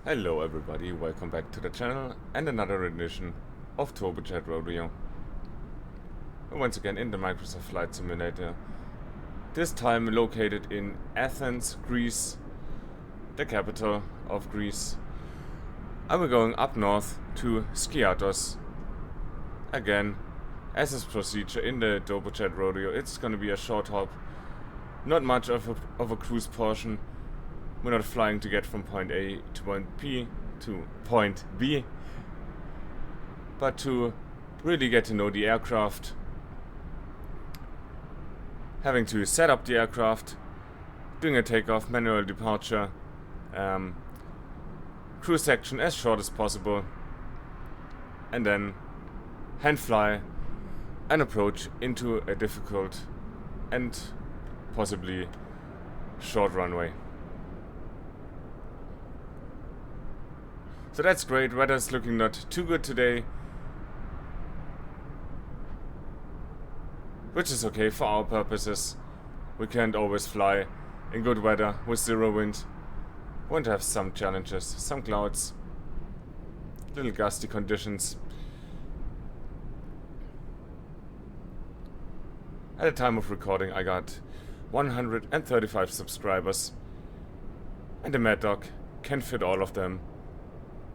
Hello everybody, welcome back to the channel and another edition of Turbojet Rodeo. Once again in the Microsoft Flight Simulator. This time located in Athens, Greece, the capital of Greece. And we're going up north to Skiathos. Again, as is procedure in the Turbojet Rodeo, it's gonna be a short hop. Not much of a cruise portion. We're not flying to get from point A to point P to point B, but to really get to know the aircraft, having to set up the aircraft, doing a takeoff, manual departure, cruise section as short as possible, and then hand fly and approach into a difficult and possibly short runway. So that's great. Weather's looking not too good today, which is okay for our purposes. We can't always fly in good weather with zero wind. Want to have some challenges, some clouds, little gusty conditions. At the time of recording I got 135 subscribers, and the Maddog can fit all of them.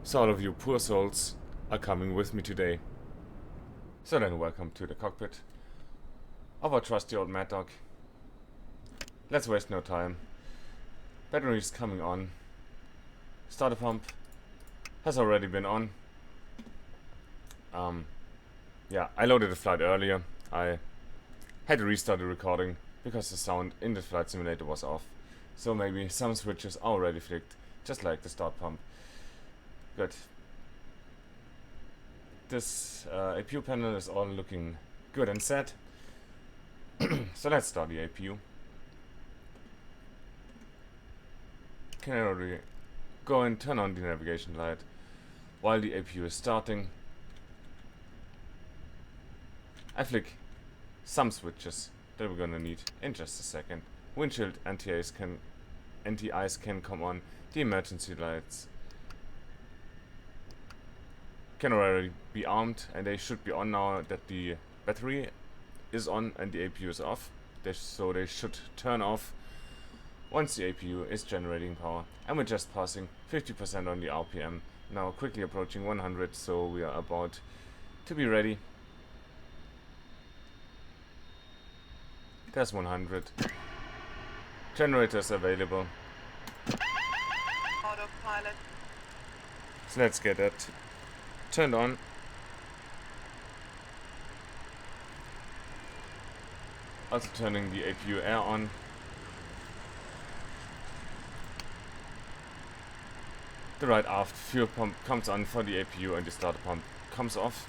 So all of you poor souls are coming with me today. So then welcome to the cockpit of our trusty old Maddog. Let's waste no time. Battery is coming on. Starter pump has already been on. Yeah, I loaded the flight earlier. I had to restart the recording because the sound in the flight simulator was off. So maybe some switches are already flicked, just like the start pump. Good. This APU panel is all looking good and set. So let's start the APU. Can I already go and turn on the navigation light while the APU is starting? I flick some switches that we're gonna need in just a second. Windshield anti-ice can come on. The emergency lights can already be armed, and they should be on now that the battery is on and the APU is off. So they should turn off once the APU is generating power. And we're just passing 50% on the RPM. Now quickly approaching 100, so we are about to be ready. There's 100. Generators available. Autopilot. So let's get that turned on. Also turning the APU air on. The right aft fuel pump comes on for the APU and the starter pump comes off.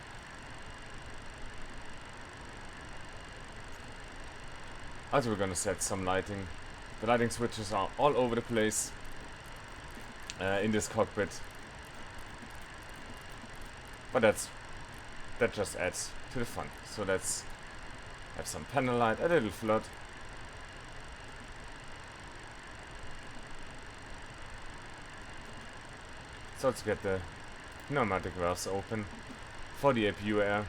Also we're gonna set some lighting. The lighting switches are all over the place in this cockpit. But that just adds to the fun. So let's have some panel light, a little flood. So let's get the pneumatic valves open for the APU air.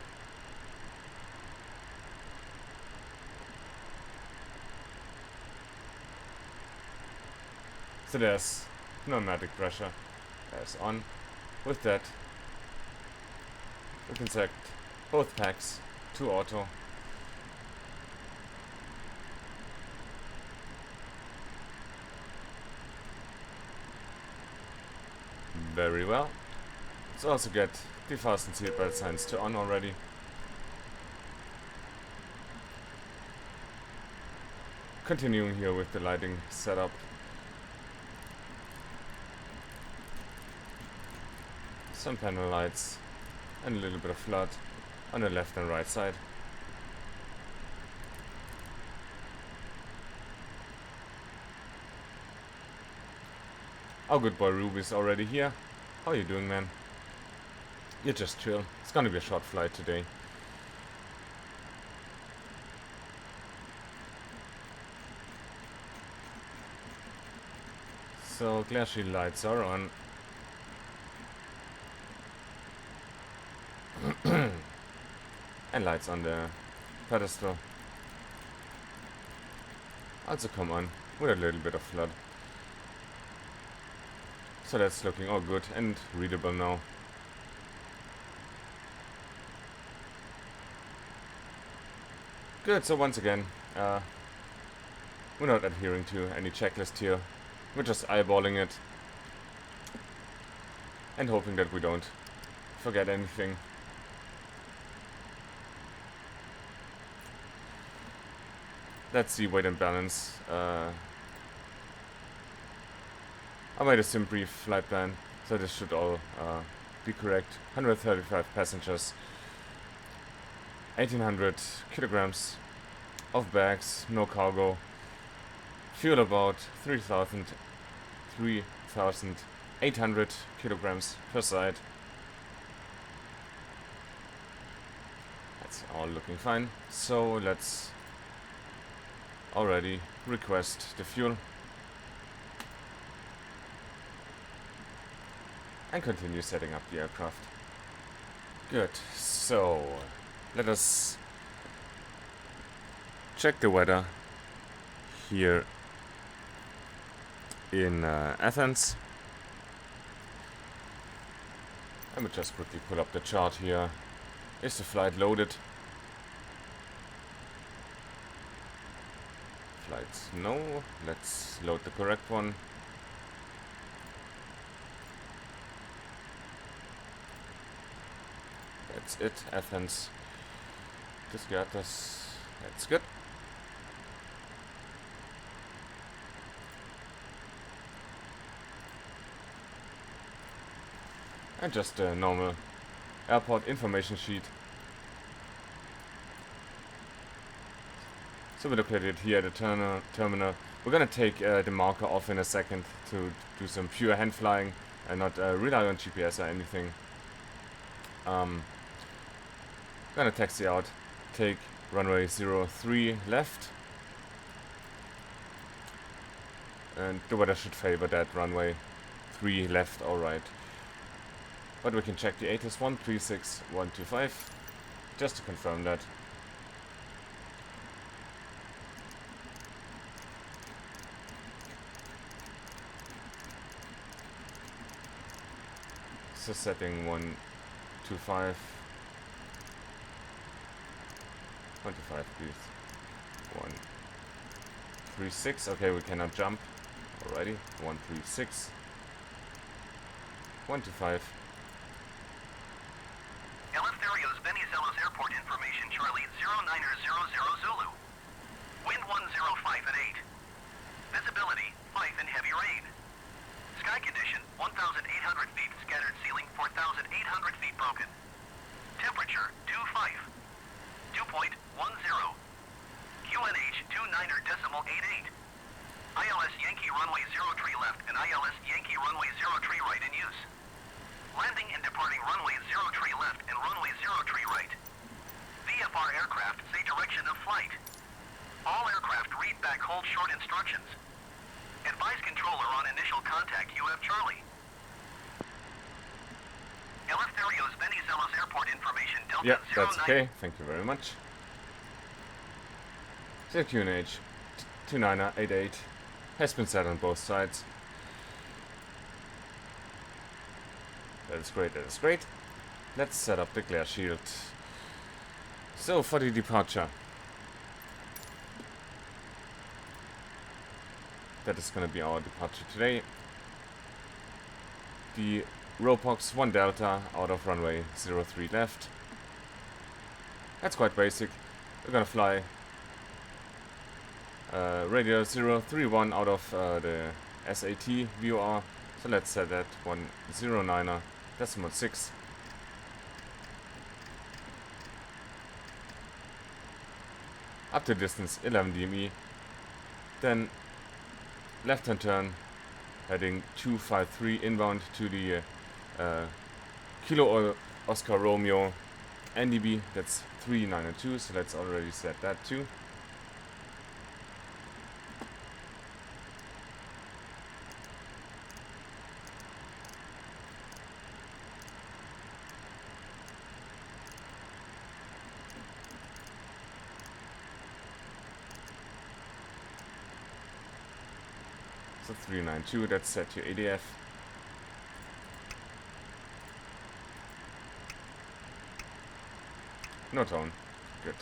So there's pneumatic pressure. There's on. With that, we can select both packs to auto. Very well. Let's also get the fasten seatbelt signs to on already. Continuing here with the lighting setup. Some panel lights and a little bit of flood on the left and right side. Our good boy Ruby's already here. How are you doing, man? You're just chill. It's gonna be a short flight today. So glare shield lights are on. And lights on the pedestal. Also come on, with a little bit of flood. So that's looking all good and readable now. Good, so once again, we're not adhering to any checklist here. We're just eyeballing it. And hoping that we don't forget anything. Let's see weight and balance. I made a sim brief flight plan, so this should all be correct. 135 passengers, 1800 kilograms of bags, no cargo. Fuel about 3,800 kilograms per side. That's all looking fine. So let's already request the fuel. And continue setting up the aircraft. Good, so let us check the weather here in Athens. Let me just quickly pull up the chart here. Is the flight loaded? Flights, no. Let's load the correct one. That's it, Athens to Skiathos. That's good. And just a normal airport information sheet. So we're located here at the terminal. We're gonna take the marker off in a second to do some pure hand flying and not rely on GPS or anything. Gonna taxi out, take runway 03 left, and the weather should favor that runway 3 left or right. But we can check the ATIS 136125 just to confirm that. So setting 125. 125 please. 136. Okay, we cannot jump. Alrighty. 136. 125. Eleftherios Venizelos Airport information Charlie 0900 Zulu. Wind 105 at 8. Visibility 5 and heavy rain. Sky condition 1,800 feet, scattered ceiling 4,800 feet broken. Temperature 25. Dew point 10. QNH 29.88. ILS Yankee runway 03 left and ILS Yankee runway 03 right in use. Landing and departing runway 03 left and runway 03 right. VFR aircraft say direction of flight. All aircraft read back hold short instructions. Advise controller on initial contact UF Charlie. Eleftherios Venizelos Airport information Delta Yeah, 09. that's okay. Thank you very much. The QNH 2988 has been set on both sides. That is great, that is great. Let's set up the glare shield. So for the departure. That is going to be our departure today. The Ropox 1 Delta out of runway 03 left. That's quite basic. We're going to fly radio 031 out of the SAT VOR. So let's set that 109er decimal 6. Up to distance 11 dmi. Then left hand turn heading 253 inbound to the Kilo Oscar Romeo NDB. That's 392, so let's already set that too. So 392, that's set to ADF. No tone. Good.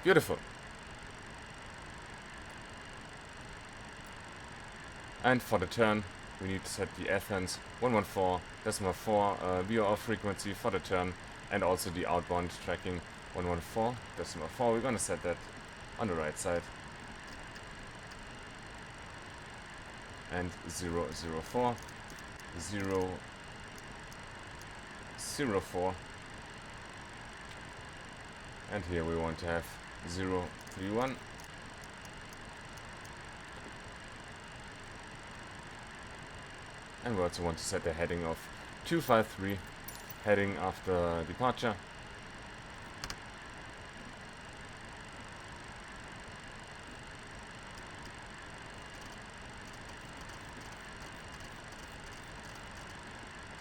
Beautiful. And for the turn, we need to set the Athens 114.4 VOR frequency for the turn, and also the outbound tracking 114.4. We're gonna set that on the right side. And 004, 004. And here we want to have 031. And we also want to set the heading of 253, heading after departure.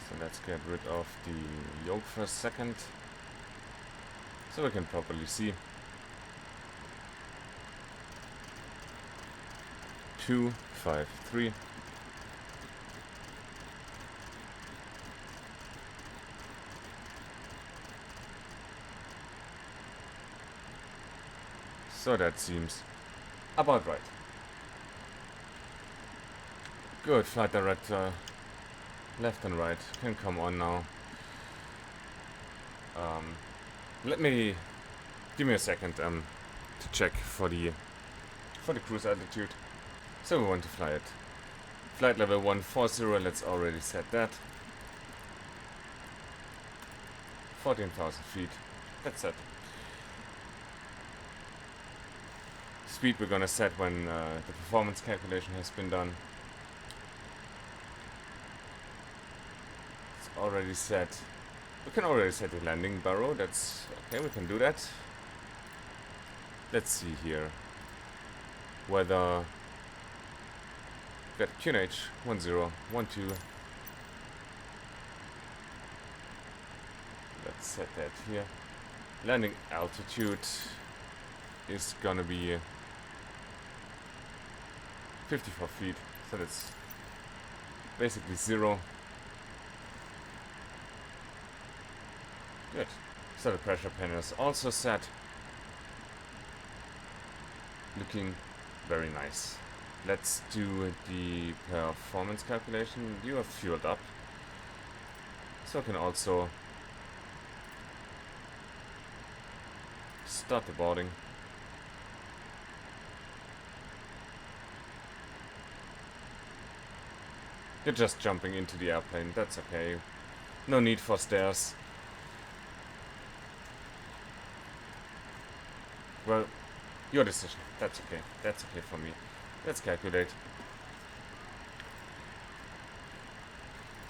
So let's get rid of the yoke for a second, so we can properly see. 253. So that seems about right. Good, flight director, left and right, can come on now. Give me a second to check for the cruise altitude. So we want to fly it. Flight level 140, let's already set that. 14,000 feet, that's set. Speed we're gonna set when the performance calculation has been done. It's already set. We can already set the landing barrow, that's okay, we can do that. Let's see here whether got QNH 1012. Let's set that here. Landing altitude is gonna be 54 feet, so that's basically 0. Good. So the pressure panel is also set. Looking very nice. Let's do the performance calculation. You are fueled up, so I can also start the boarding. You're just jumping into the airplane, that's okay. No need for stairs. Well, your decision. That's okay. That's okay for me. Let's calculate.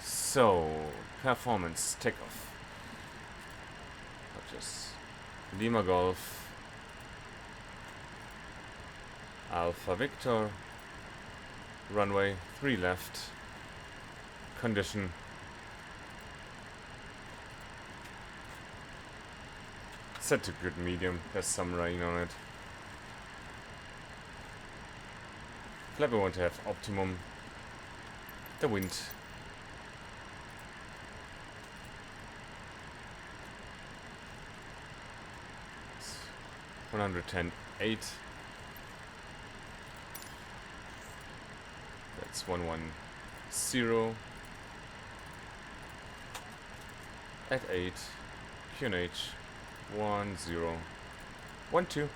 So, performance takeoff. Just Lima Golf, Alpha Victor, runway 3 left, condition set to good medium, there's some rain on it. Flap we want to have optimum, the wind. 110.8. That's 110 at 8. QNH 1012.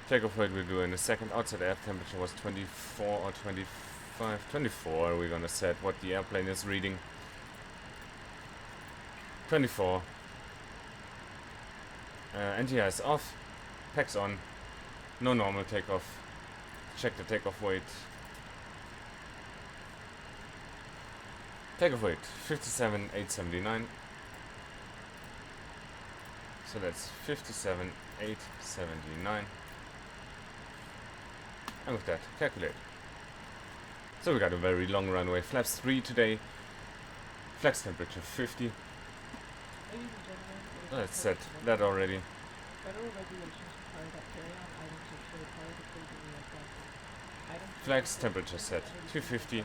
Takeoff weight we'll do in a second. Outside air temperature was 24 or 25. 24 we're gonna set what the airplane is reading. 24. NTI is off. Packs on. No normal takeoff. Check the takeoff weight. Takeoff weight 57,879. So that's 57,879. And with that, calculate. So we got a very long runway. Flaps 3 today. Flex temperature 50. Let's set that already. Federal regulations Flags temperature set 250.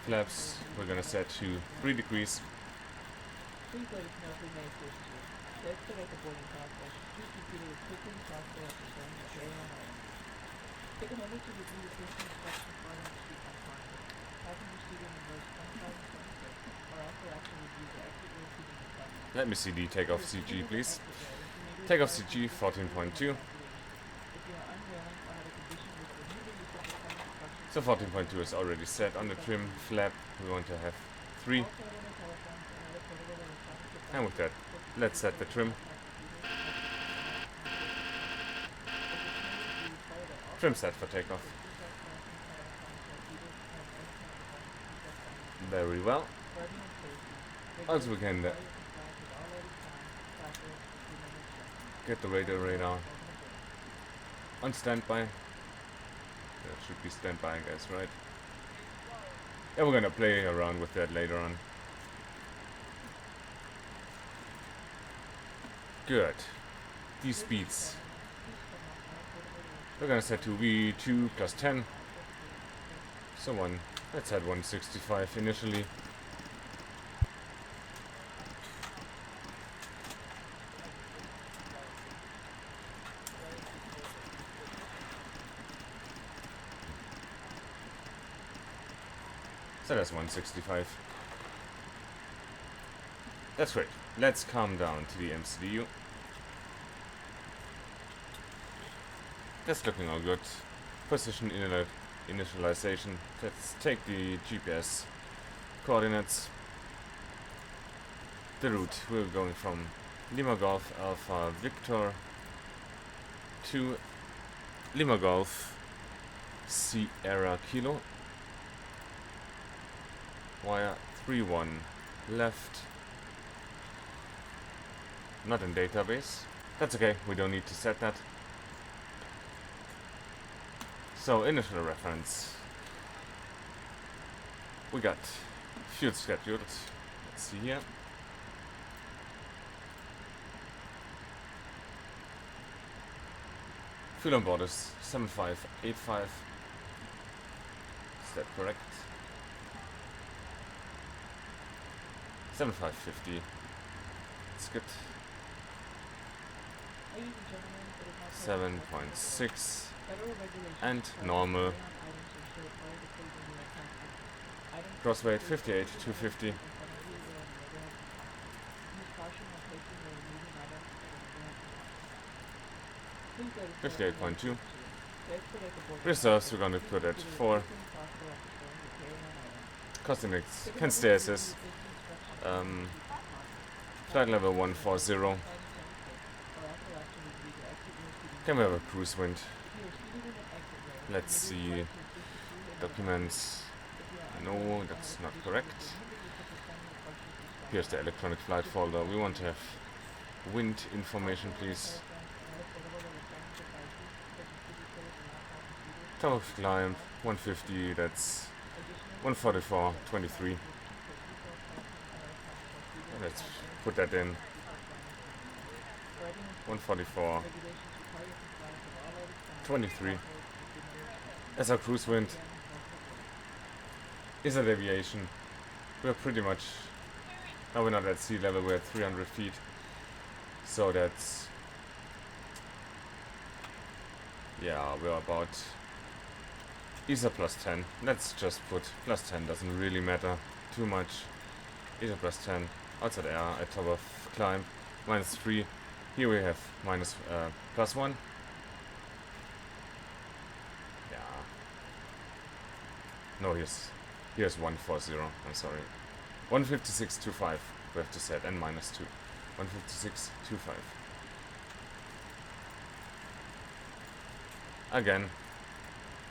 Flaps we're gonna set to 3 degrees. Let me see the takeoff CG, please. Takeoff CG 14.2. So 14.2 is already set on the trim. Flap we want to have 3. And with that, let's set the trim. Trim set for takeoff. Very well. Also we can get the radar on standby. That should be standby, I guess, right? Yeah, we're gonna play around with that later on. Good. These speeds. We're gonna set to V2 plus 10. So let's set 165 initially. So that's 165. That's great. Let's calm down to the MCDU. That's looking all good. Position initialization. Let's take the GPS coordinates. The route. We're going from Lima Golf Alpha Victor to Lima Golf Sierra Kilo. Wire 31 left. Not in database. That's okay, we don't need to set that. So initial reference. We got fuel scheduled. Let's see here. Fuel on board is 7585. Is that correct? 7550. That's good. 7.6 and normal. Cross weight 58 250. 58.2. Reserves we're gonna put at 4. Cost index can stay as is. Flight level 140. Can we have a cruise wind? Let's see. Documents. No, that's not correct. Here's the electronic flight folder. We want to have wind information, please. Top of climb 150. That's 144.23. Let's put that in. 144.23. As our cruise wind is a deviation. We're pretty much... No, we're not at sea level, we're at 300 feet. So that's... Yeah, we're about... ESA plus 10. Let's just put plus 10, doesn't really matter too much. ESA plus 10. Outside air at top of climb. Minus 3. Here we have plus 1. Yeah. No, here's 140. I'm sorry. 156.25 we have to set, and minus 2. 156.25. Again,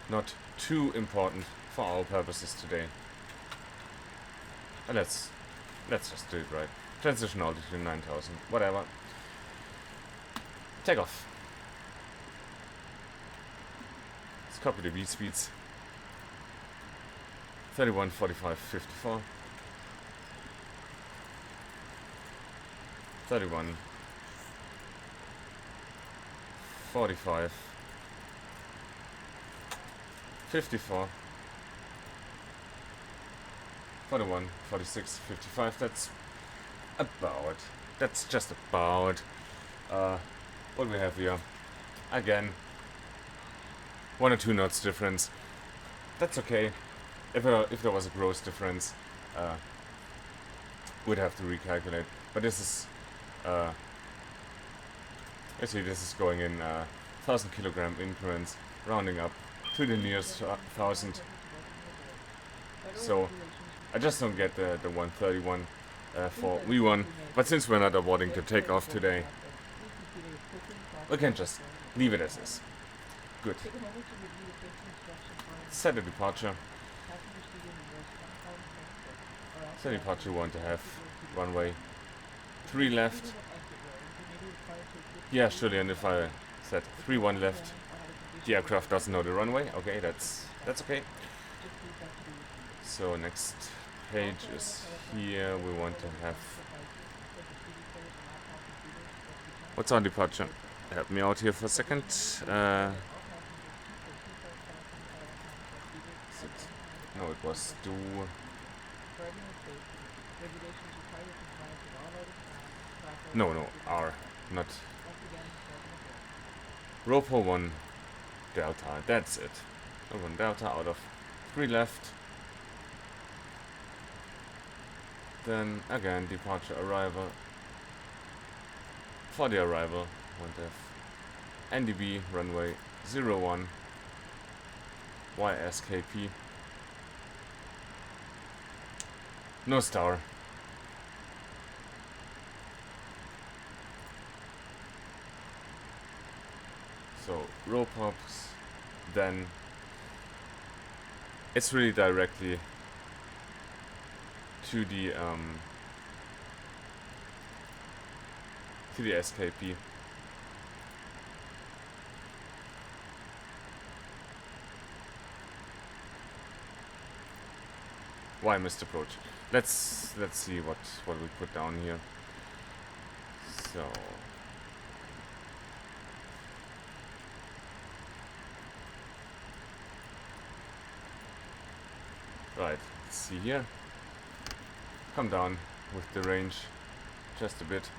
not too important for our purposes today. And let's just do it right. Transition altitude 9000. Whatever. Takeoff. Let's copy the V speeds. 31, 45, 54. 31, 45. 54. 41, 46, 55. That's just about what we have here. Again, 1 or 2 knots difference. That's okay. If there was a gross difference, we'd have to recalculate. But this is actually this is going in 1,000 kilogram increments, rounding up to the nearest 1,000. So I just don't get the 131 for V1. But since we're not awarding the takeoff today, we can just leave it as is. Good. Set a departure. Set departure, we want to have runway 3 left. Yeah, surely, and if I set 3-1 left, the aircraft doesn't know the runway. Okay, that's okay. So next page is here. We want to have... What's our departure? Help me out here for a second. No, it was do... No, R, not... Ropo 1 Delta, that's it. 1 Delta out of 3 left. Then again, departure arrival. For the arrival, want to have NDB runway 01 YSKP. No star. So row pops, then it's really directly to the SKP. Why missed approach? Let's see what we put down here. So right, let's see here. Come down with the range just a bit.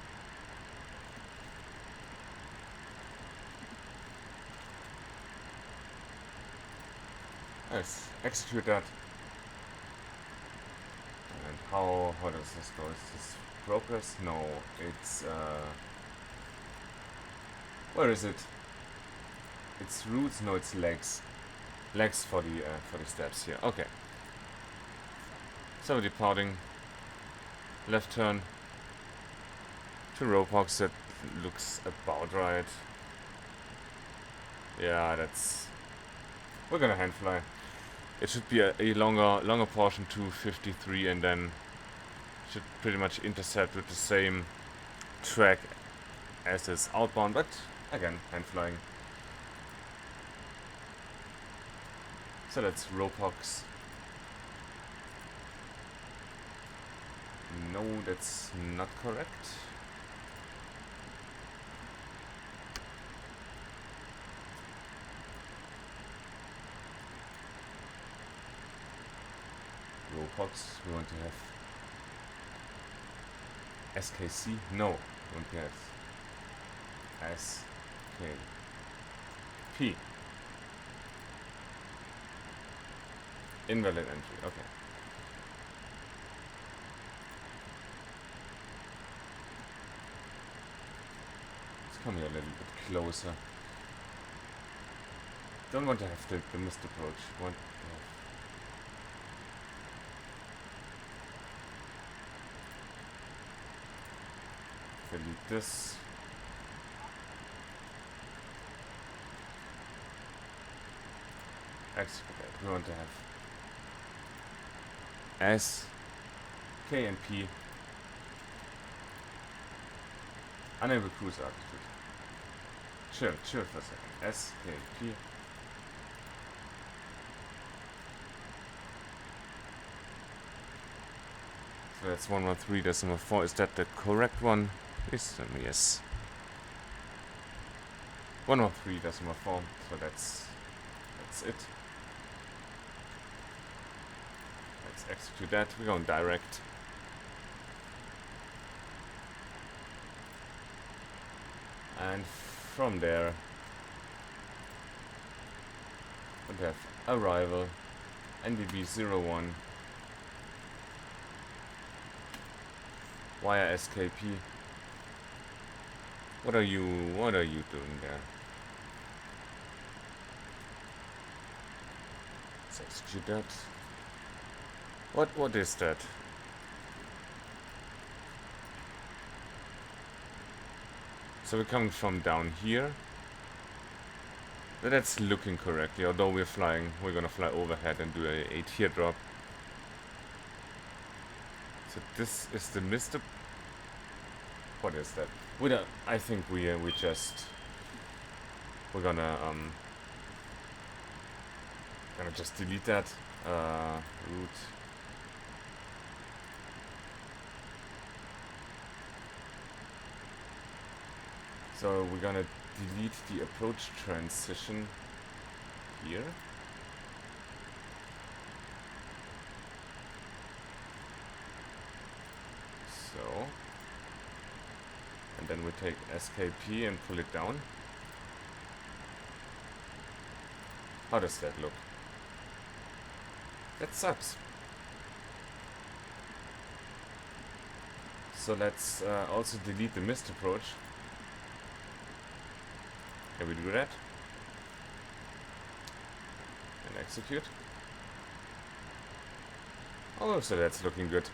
Let's execute that. And how does this go? Is this progress? No, it's where is it? It's roots? No, it's legs. Legs for the steps here. Okay. So departing. Left turn to row box. That looks about right. Yeah, that's... We're gonna hand fly. It should be a longer portion to 53, and then should pretty much intercept with the same track as is outbound, but again, hand flying. So that's row box. No, that's not correct. Row box, we want to have SKC? No, we want to have SKP. Invalid entry, okay. Come here a little bit closer. Don't want to have the missed approach. Want to have... Delete this. Execute that. We want to have S, K and P. Unable cruise altitude. Chill for a second. S, K, P. So that's 113.4. Is that the correct one? Please tell me yes. 113.4, so that's it. Let's execute that. We're going direct. And from there we have arrival NBB01 via SKP. What are you doing there? Let's execute that. What is that? So we're coming from down here. That's looking correctly, although we're gonna fly overhead and do a teardrop. So this is the Mr. What is that? I think we're gonna just delete that route. So we're gonna delete the approach transition here. So, and then we take SKP and pull it down. How does that look? That sucks. So let's also delete the missed approach. Can we do that? And execute. Oh, so that's looking good.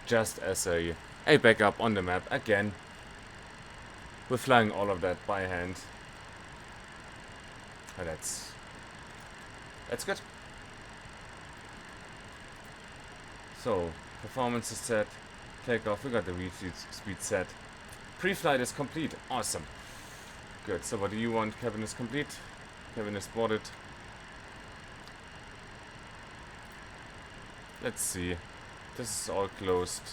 Just as a backup on the map again. We're flying all of that by hand. Oh, that's good. So, performance is set. Takeoff, we got the speed set. Pre-flight is complete. Awesome. Good, so what do you want? Cabin is complete. Cabin is boarded. Let's see. This is all closed.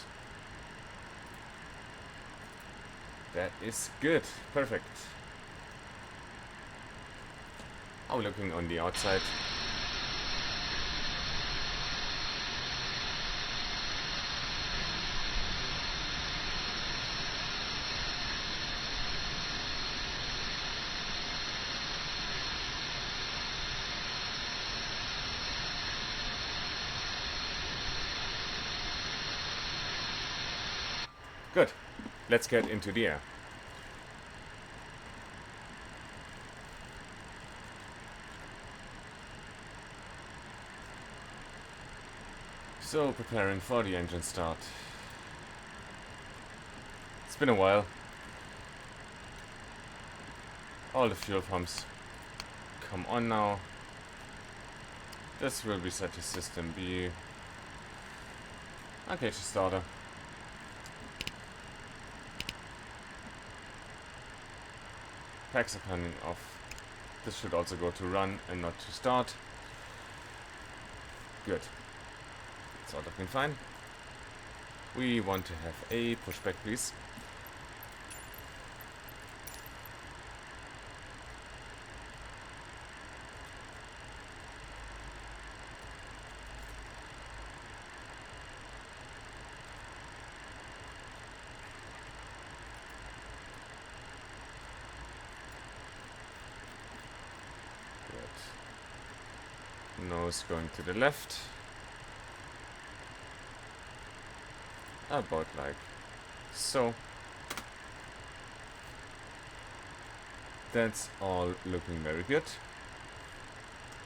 That is good. Perfect. Oh, looking on the outside. Good. Let's get into the air. So, preparing for the engine start. It's been a while. All the fuel pumps come on now. This will be set to system B. Okay, to starter. Packs are coming off. This should also go to run and not to start. Good. It's all looking fine. We want to have a pushback, please. Nose going to the left. About like so. That's all looking very good.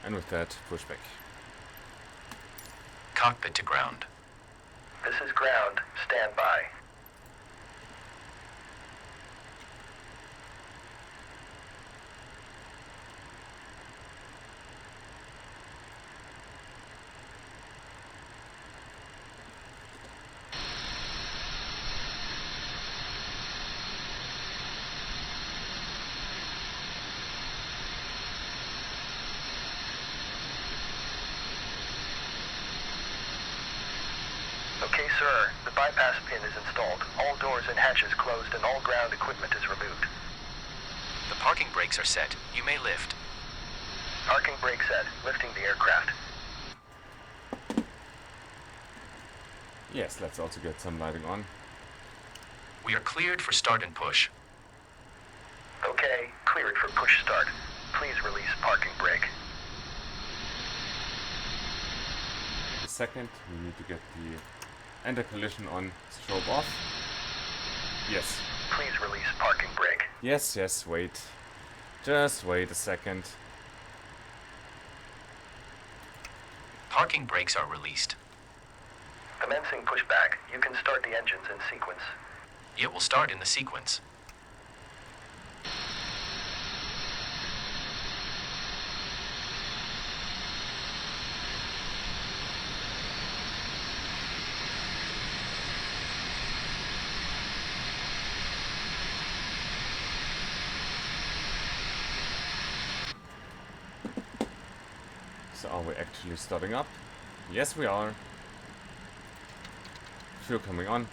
And with that, pushback. Cockpit to ground. This is ground. Stand by. Okay, sir. The bypass pin is installed. All doors and hatches closed and all ground equipment is removed. The parking brakes are set. You may lift. Parking brake set. Lifting the aircraft. Yes, let's also get some lighting on. We are cleared for start and push. Okay, cleared for push start. Please release parking brake. The second, we need to get the anti-collision on, strobe off. Yes. Please release parking brake. Yes, yes, wait. Just wait a second. Parking brakes are released. Commencing pushback. You can start the engines in sequence. It will start in the sequence. So are we actually starting up? Yes, we are. Fuel coming on.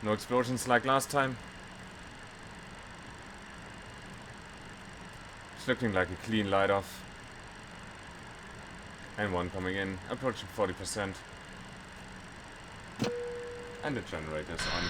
No explosions like last time. It's looking like a clean light off. And one coming in, approaching 40%. And the generator's on.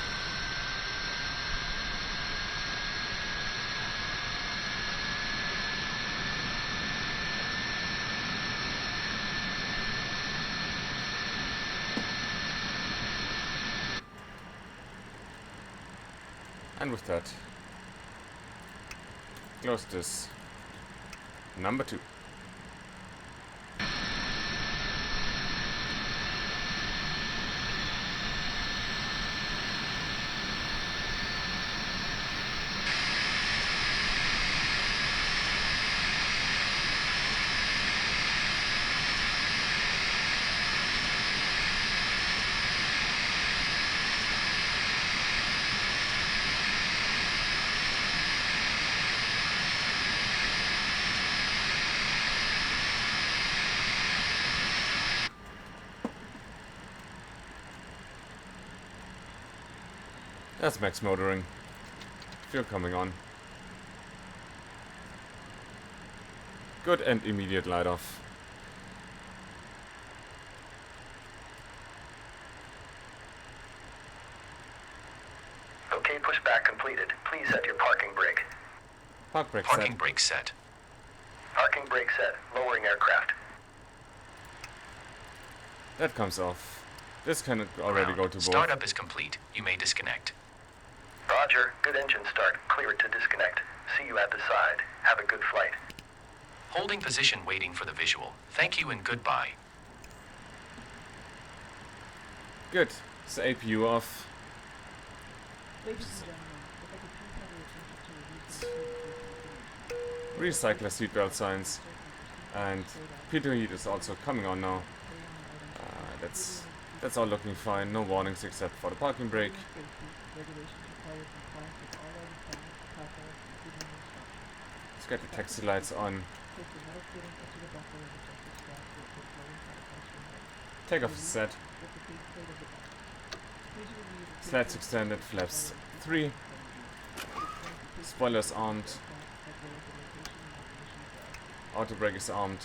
And with that, close this number 2. That's max motoring. Fuel coming on. Good and immediate light off. Okay, pushback completed. Please set your parking brake. Park brake Parking set. brake set. Parking brake set. Lowering aircraft. That comes off. This can already go to both. Startup is complete. You may disconnect. Roger. Good engine start. Cleared to disconnect. See you at the side. Have a good flight. Holding position waiting for the visual. Thank you and goodbye. Good. It's the APU off. Ladies and gentlemen, if I could please have your attention to release Recycler seatbelt signs. And pitot heat is also coming on now. That's all looking fine. No warnings except for the parking brake. Let's get the taxi lights on. Takeoff is set. Slats extended, flaps 3. Spoilers armed. Auto brake is armed.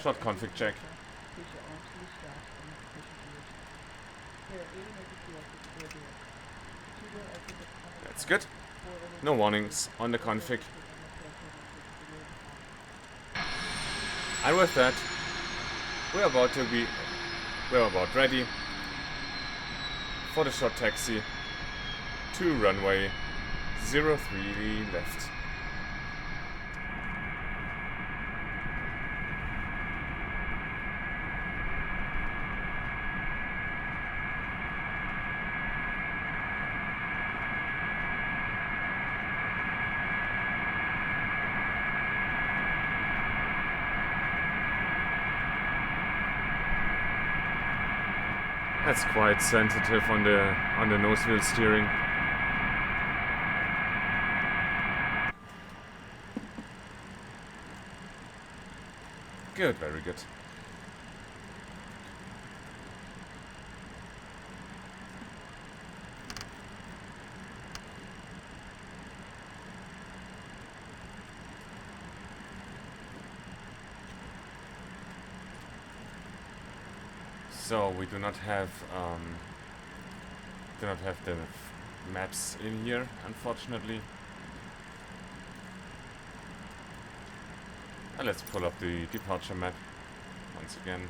Short config check. That's good. No warnings on the config. And with that, we're about ready for the short taxi to runway 03 left. That's quite sensitive on the nose wheel steering. Good, very good. So we do not have the maps in here, unfortunately. Let's pull up the departure map once again.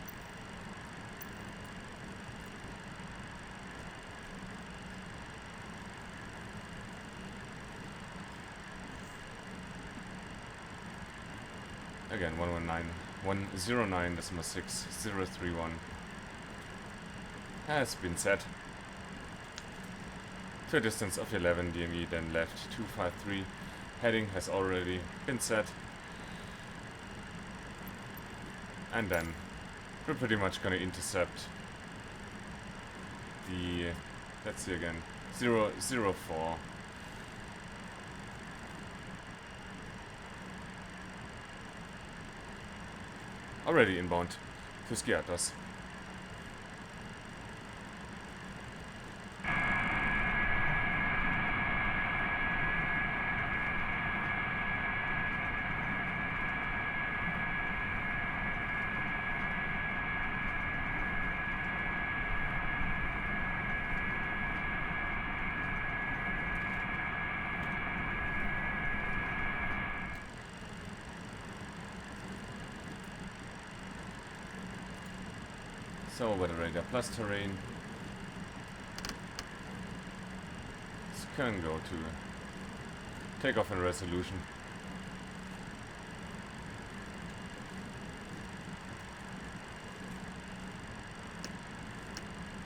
Again, 109.6031 has been set to a distance of 11 dme, then left 253. Heading has already been set. And then we're pretty much gonna intercept the, let's see again, 004. Already inbound to Skiathos. So weather radar plus terrain. This can go to takeoff and resolution.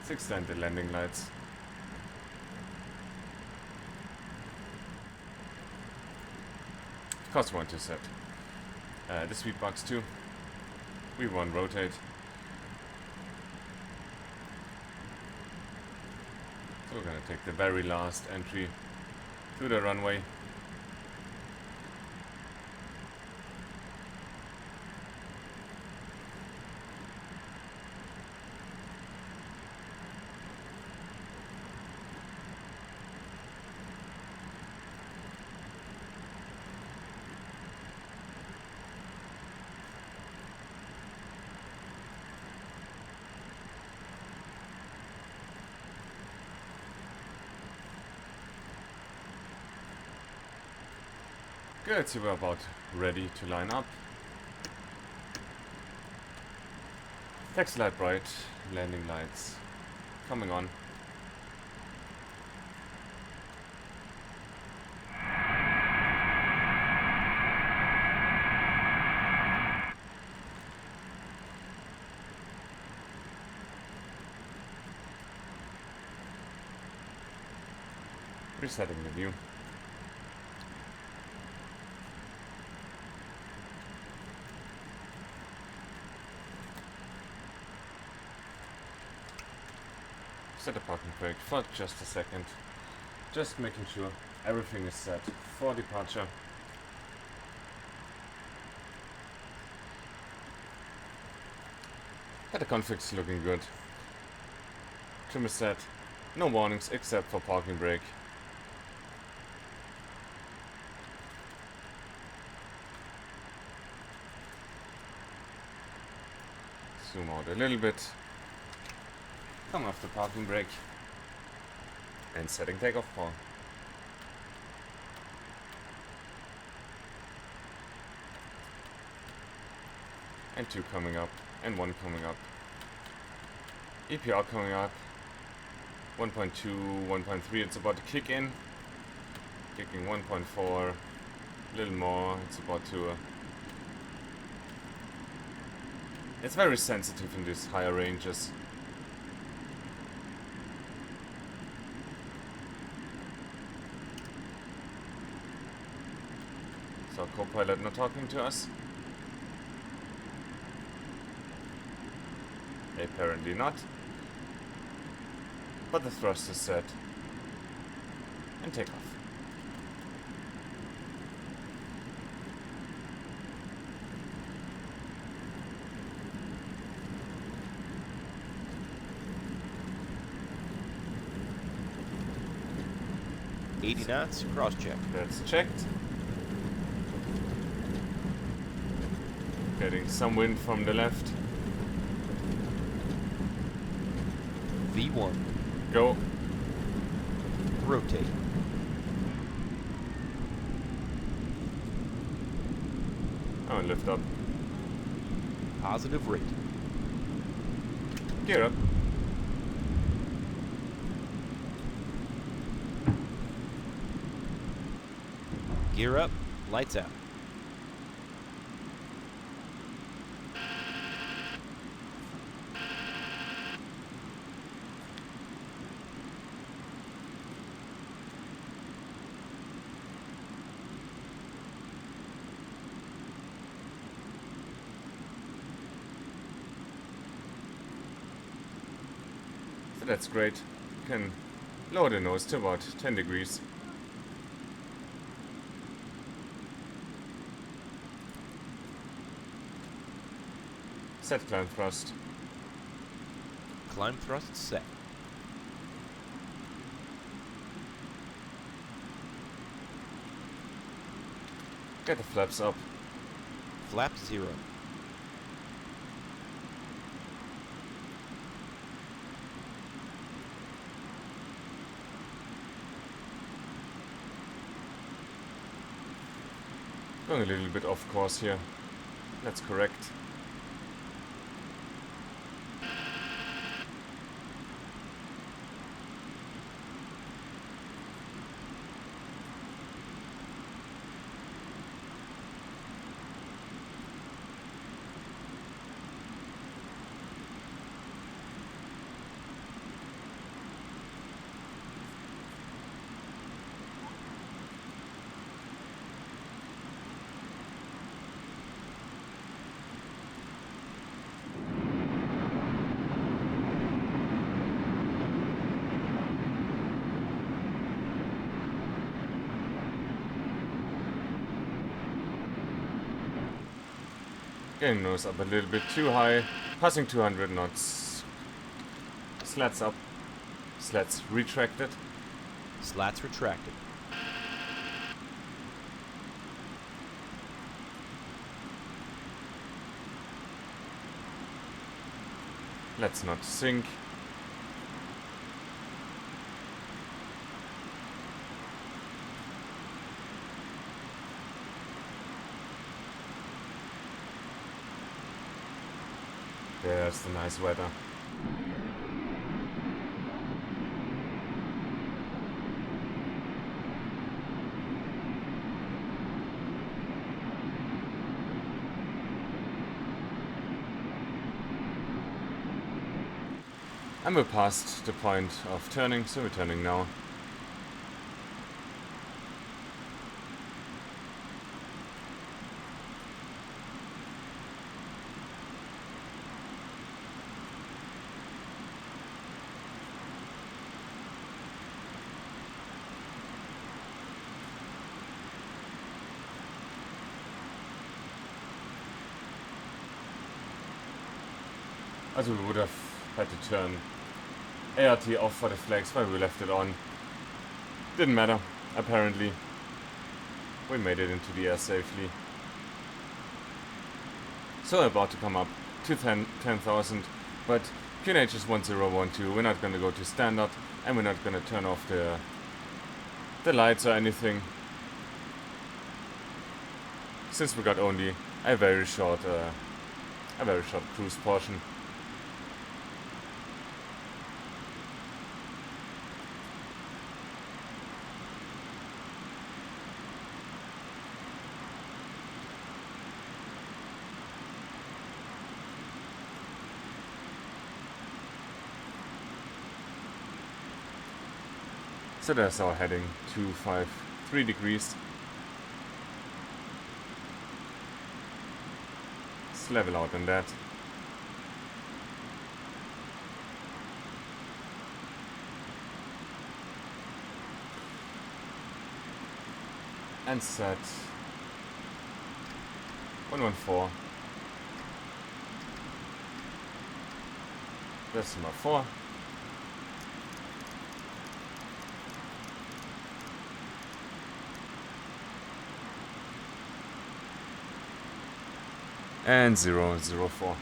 Extend the landing lights. Of course we want to set the sweep box too. We want rotate. So we're gonna take the very last entry to the runway. Good, so we're about ready to line up. Taxi light bright, landing lights coming on. Resetting the view. Set a parking brake for just a second. Just making sure everything is set for departure. The config's looking good. Trim is set. No warnings except for parking brake. Zoom out a little bit. Come off the parking brake. And setting takeoff for. And 2 coming up. And 1 coming up. EPR coming up. 1.2, 1.3, it's about to kick in. Kicking 1.4. A little more, it's about to... It's very sensitive in these higher ranges. So co-pilot not talking to us. Apparently not. But the thrust is set. And takeoff. $80 knots, cross-check. That's checked. Getting some wind from the left. V1. Go. Rotate. Oh, and lift up. Positive rate. Gear up. Gear up. Lights out. So that's great. You can lower the nose to about 10 degrees. Set climb thrust. Climb thrust set. Get the flaps up. Flap 0. Going a little bit off course here. That's correct. Getting nose up a little bit too high. Passing 200 knots. Slats up. Slats retracted. Slats retracted. Let's not sink. There's the nice weather. And we're past the point of turning, so we're turning now. Also we would have had to turn ART off for the flags, but we left it on. Didn't matter, apparently. We made it into the air safely. So we're about to come up to 10,000, but QNH is 1012. We're not going to go to standard, and we're not going to turn off the lights or anything, since we got only a very short cruise portion. So there's our heading, 253 degrees. Let's level out on that. And set 114. Decimal 4. And 004.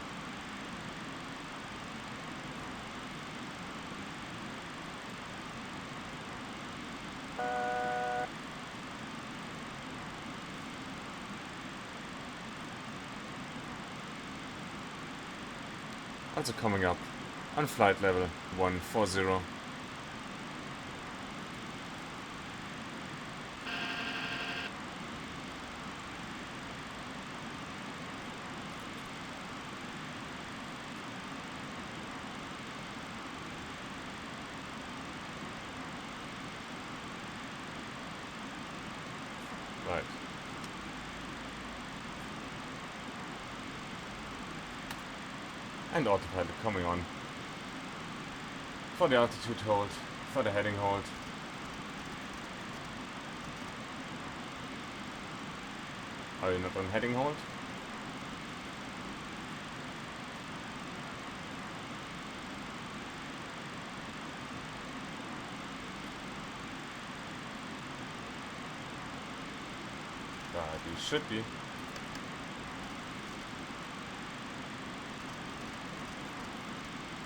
Also coming up on flight level 140. Right. And autopilot coming on. For the altitude hold, for the heading hold. Are you not on heading hold? You should be.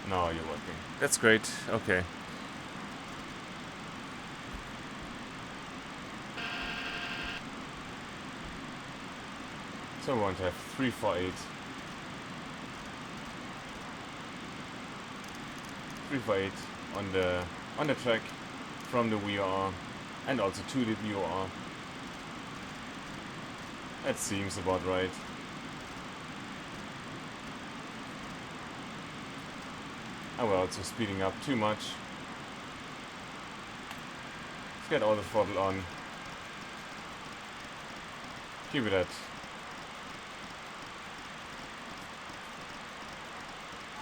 No, you're working. That's great. Okay. So we want to have 348. 348 on the track from the VOR and also to the VOR. That seems about right. And we're also speeding up too much. Let's get all the throttle on. Keep it at.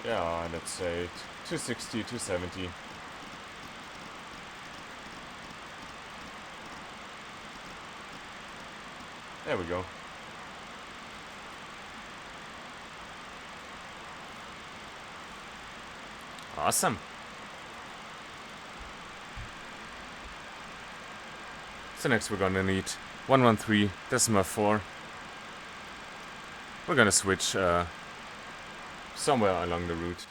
Yeah, let's say 260, 270. There we go. Awesome. So next we're gonna need 113.4. We're gonna switch somewhere along the route.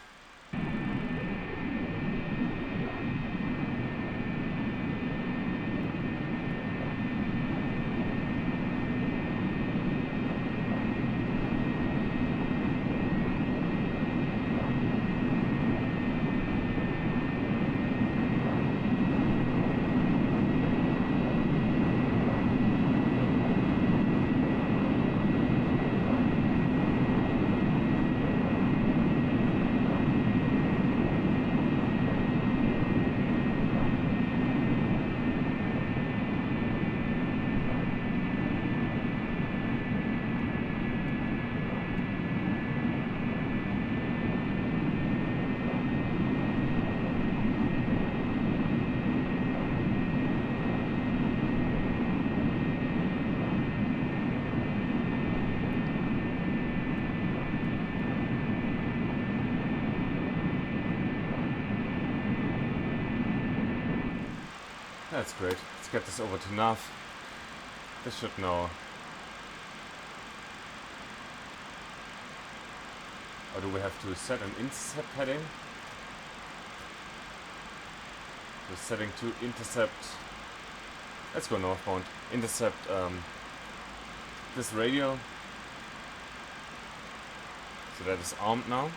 That's great. Let's get this over to nav. This should know. Or do we have to set an intercept heading? We're setting to intercept. Let's go northbound. Intercept this radio. So that is armed now.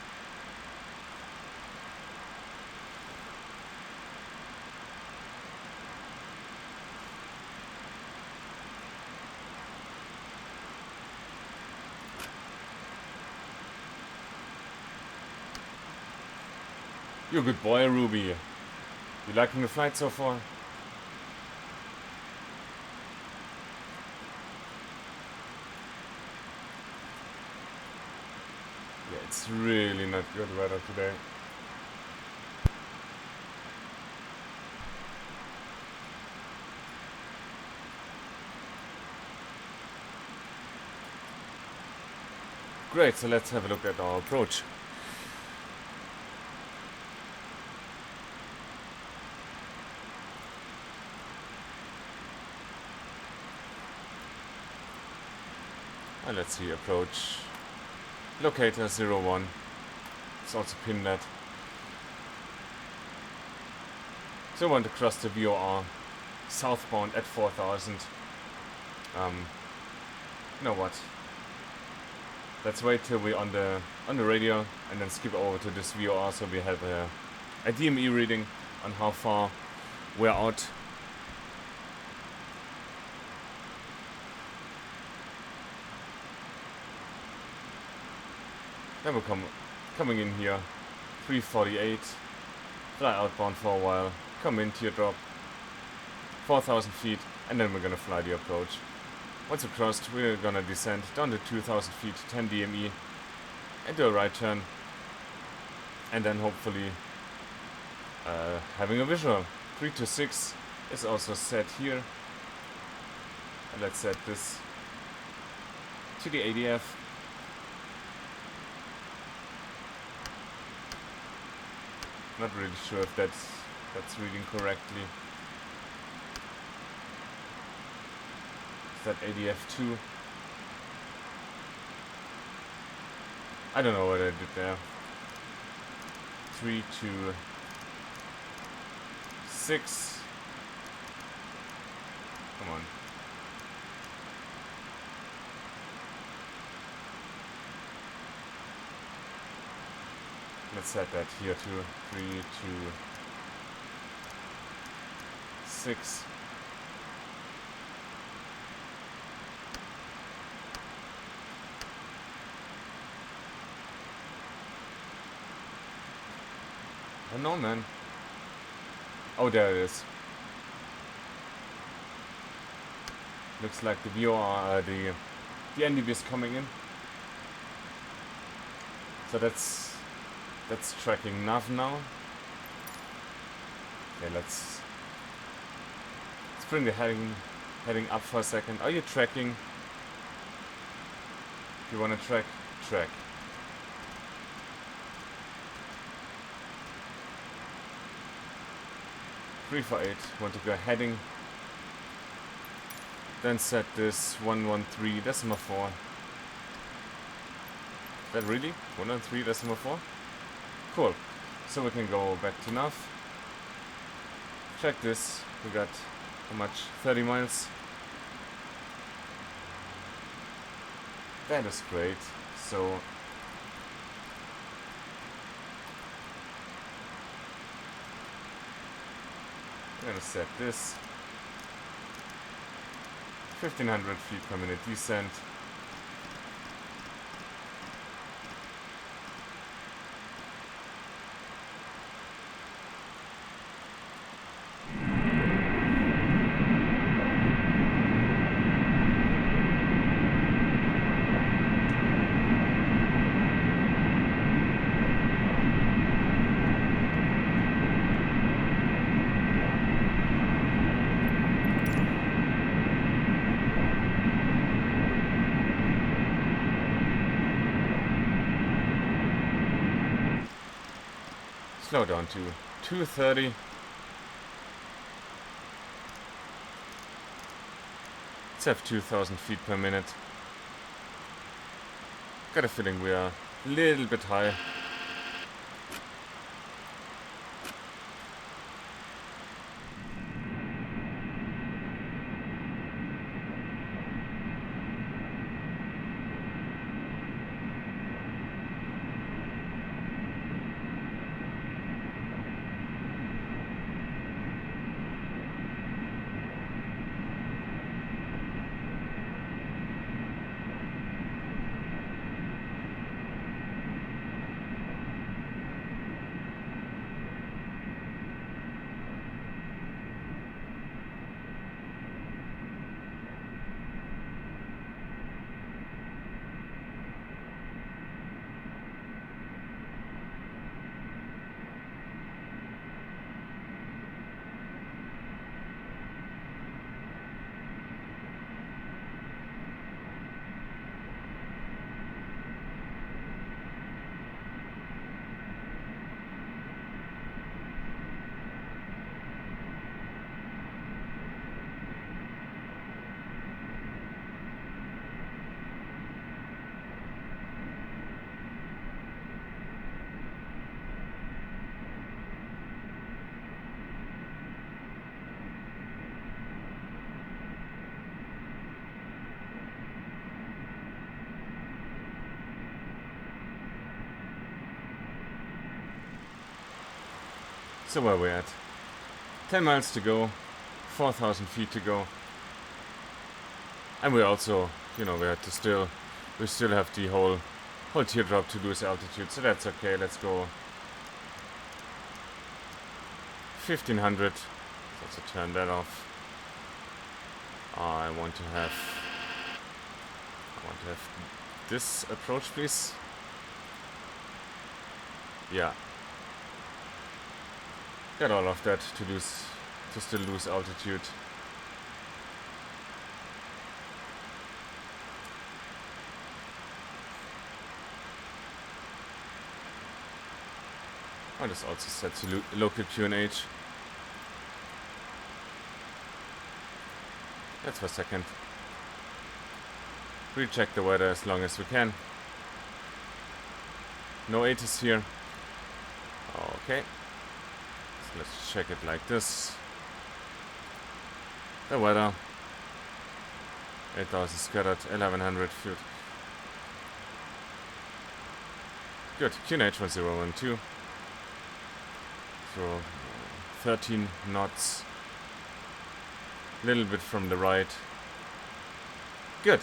You're a good boy, Ruby. You liking the flight so far? Yeah, it's really not good weather today. Great, so let's have a look at our approach. And let's see, approach locator 01. It's also pinned that. So I want to cross the VOR southbound at 4000. You know what? Let's wait till we're on the on the radio and then skip over to this VOR so we have a DME reading on how far we're out. Then we're coming in here, 348, fly outbound for a while, come in teardrop, 4,000 feet, and then we're gonna fly the approach. Once we're crossed, we're gonna descend down to 2,000 feet, 10 DME, and do a right turn, and then hopefully having a visual. 326 is also set here, and let's set this to the ADF. Not really sure if that's reading correctly. Is that ADF2? I don't know what I did there. 3, 2, 6. Come on. Let's set that here too. 3, 2, 6. I don't know, man. Oh, there it is. Looks like the VOR, the NDB is coming in. So that's tracking nav now. Okay, let's bring the heading up for a second. Are you tracking? If you wanna track. 348, want to go heading. Then set this 113.4. Is that really? 113.4? Cool. So we can go back to nav. Check this. We got how much? 30 miles. That is great. So I'm gonna set this 1500 feet per minute descent. Slow down to 230. Let's have 2000 feet per minute. Got a feeling we are a little bit high. So where we at? 10 miles to go, 4,000 feet to go. And we also, you know, we still have the whole teardrop to lose altitude, so that's okay. Let's go 1500. Let's also turn that off. I want to have this approach, please. Yeah. Got all of that to still lose altitude. Oh, this also set to local QNH. That's for a second. Recheck the weather as long as we can. No 80s here. Okay. So let's check it like this. The weather. 8,000 scattered, 1,100 feet. Good. QNH 1012. So 13 knots. Little bit from the right. Good.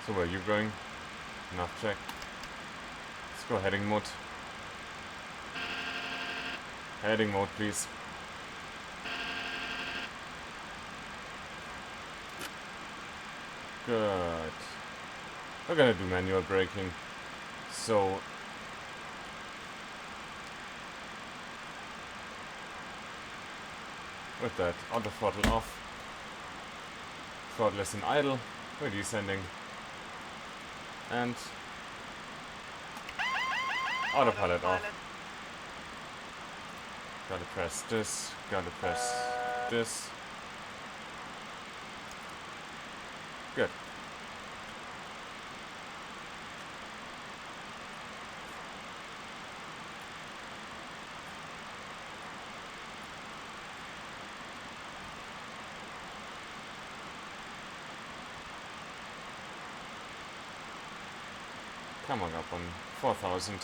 So where are you going? Enough check. Let's go heading mode. Heading mode, please. Good. We're gonna do manual braking. So with that, auto throttle off. Throttle is in idle. We're descending. And autopilot off. Gotta press this, gotta press this. Good. Coming up on 4,000.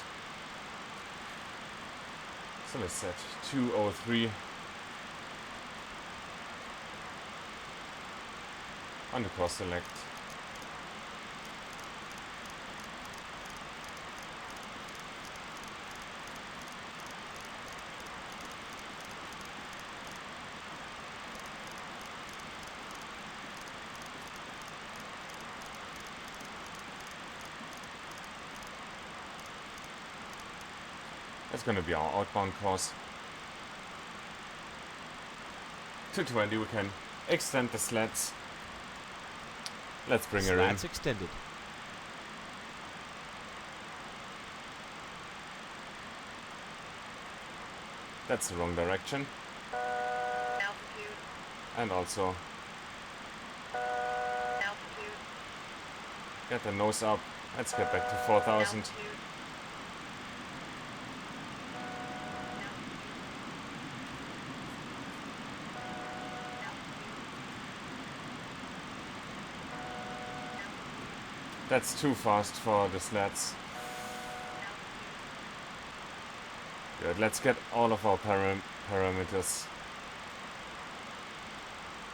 So let's set 203 on the cross select. That's going to be our outbound course. 220, we can extend the slats. Let's bring her in. Slats extended. That's the wrong direction. Altitude. And also Altitude. get the nose up. Let's get back to 4,000. Altitude. That's too fast for the slats. Good, let's get all of our parameters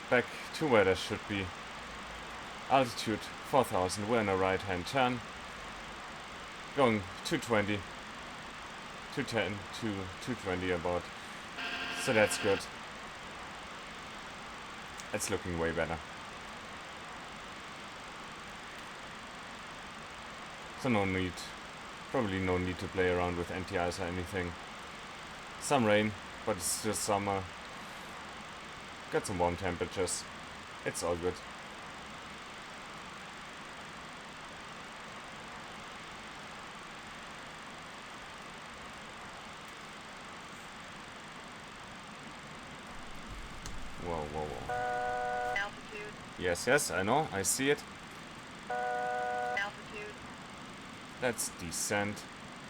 back to where they should be. Altitude 4,000, we're in a right hand turn. Going 220, 210 to 220 about. So that's good. It's looking way better. So probably no need to play around with anti-ice or anything. Some rain, but it's just summer. Got some warm temperatures. It's all good. Whoa, whoa, whoa. Yes, yes, I know, I see it. Altitude. Let's descend.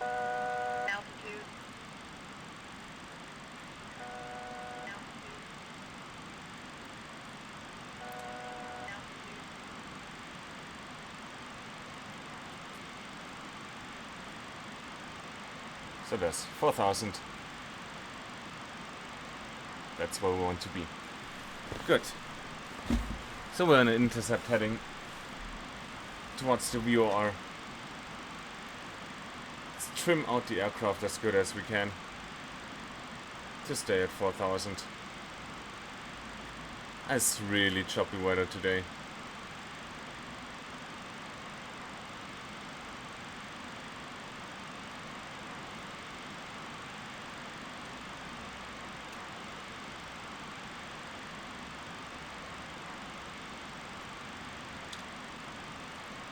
Altitude. Altitude. Altitude. So there's 4,000. That's where we want to be. Good. So we're on an intercept heading towards the VOR. Let's trim out the aircraft as good as we can to stay at 4,000. It's really choppy weather today.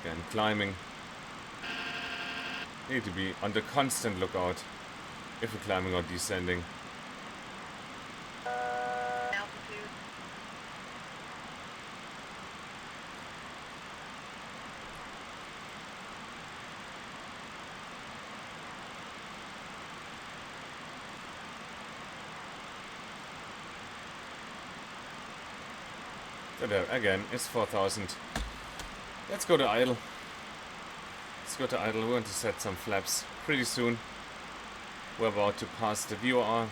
Again, climbing. Need to be on the constant lookout if we're climbing or descending. Altitude. So there again is 4,000. Let's go to idle. Let's go to idle. We want to set some flaps pretty soon. We're about to pass the VOR.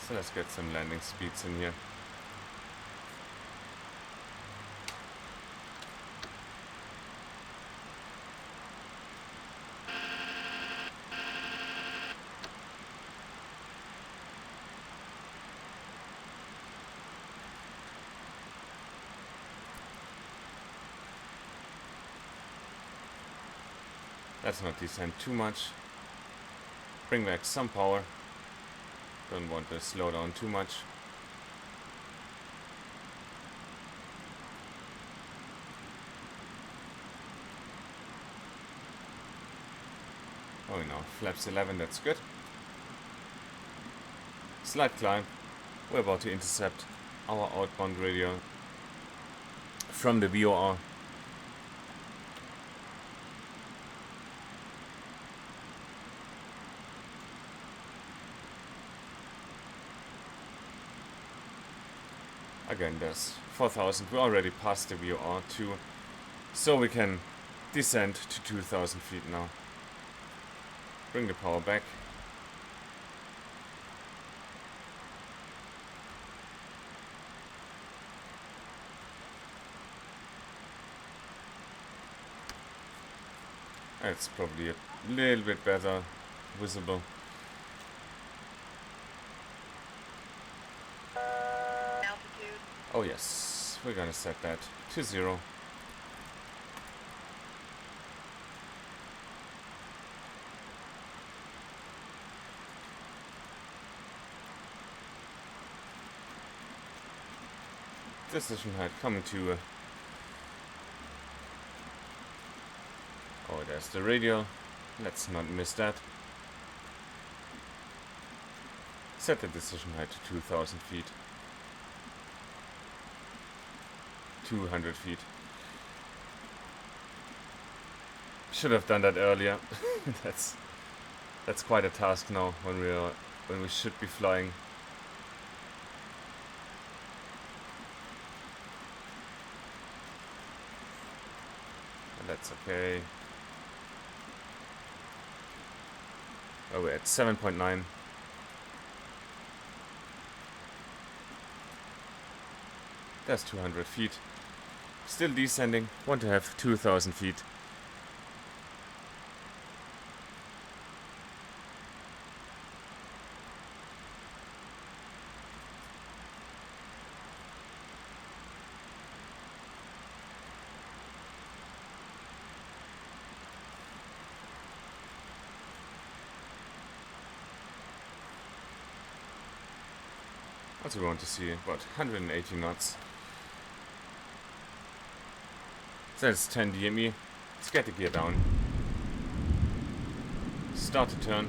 So let's get some landing speeds in here. Let's not descend too much. Bring back some power. Don't want to slow down too much. Oh no, flaps 11, that's good. Slight climb. We're about to intercept our outbound radio from the VOR. Again, there's 4,000. We already passed the VOR too, so we can descend to 2,000 feet now. Bring the power back. It's probably a little bit better visible. Altitude. Oh yes, we're gonna set that to 0. Decision height coming to oh, there's the radio. Let's not miss that. Set the decision height to 2,000 feet. 200 feet. Should have done that earlier. that's quite a task now when we should be flying. That's okay. Oh, we're at 7.9. That's 200 feet. Still descending. Want to have 2,000 feet. Also, we want to see about 180 knots. So that's 10 DME. Let's get the gear down. start to turn.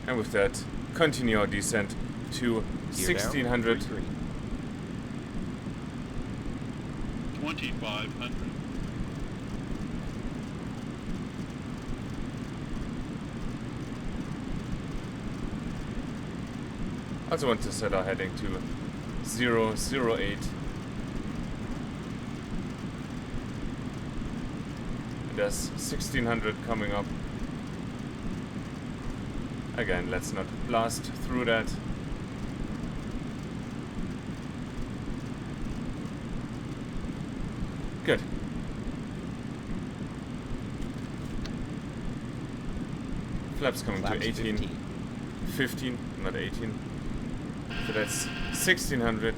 And with that, continue our descent to Gear down, 1600. 33. 2500. Also want to set our heading to 008. And there's 1600 coming up. Again, let's not blast through that. Good. Flaps coming Flaps to 18. 15. 15, not 18. So that's 1600.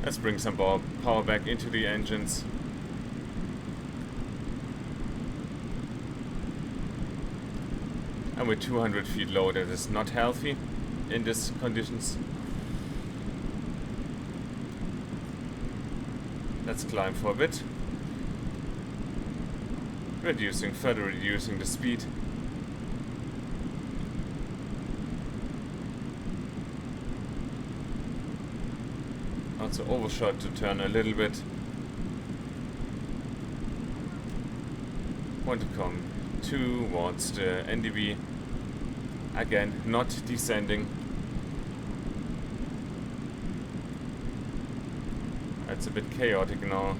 Let's bring some power back into the engines. And with 200 feet low, that is not healthy in these conditions. Let's climb for a bit. Further reducing the speed. Also overshot to turn a little bit. Want to come towards the NDB. Again, not descending. It's a bit chaotic now.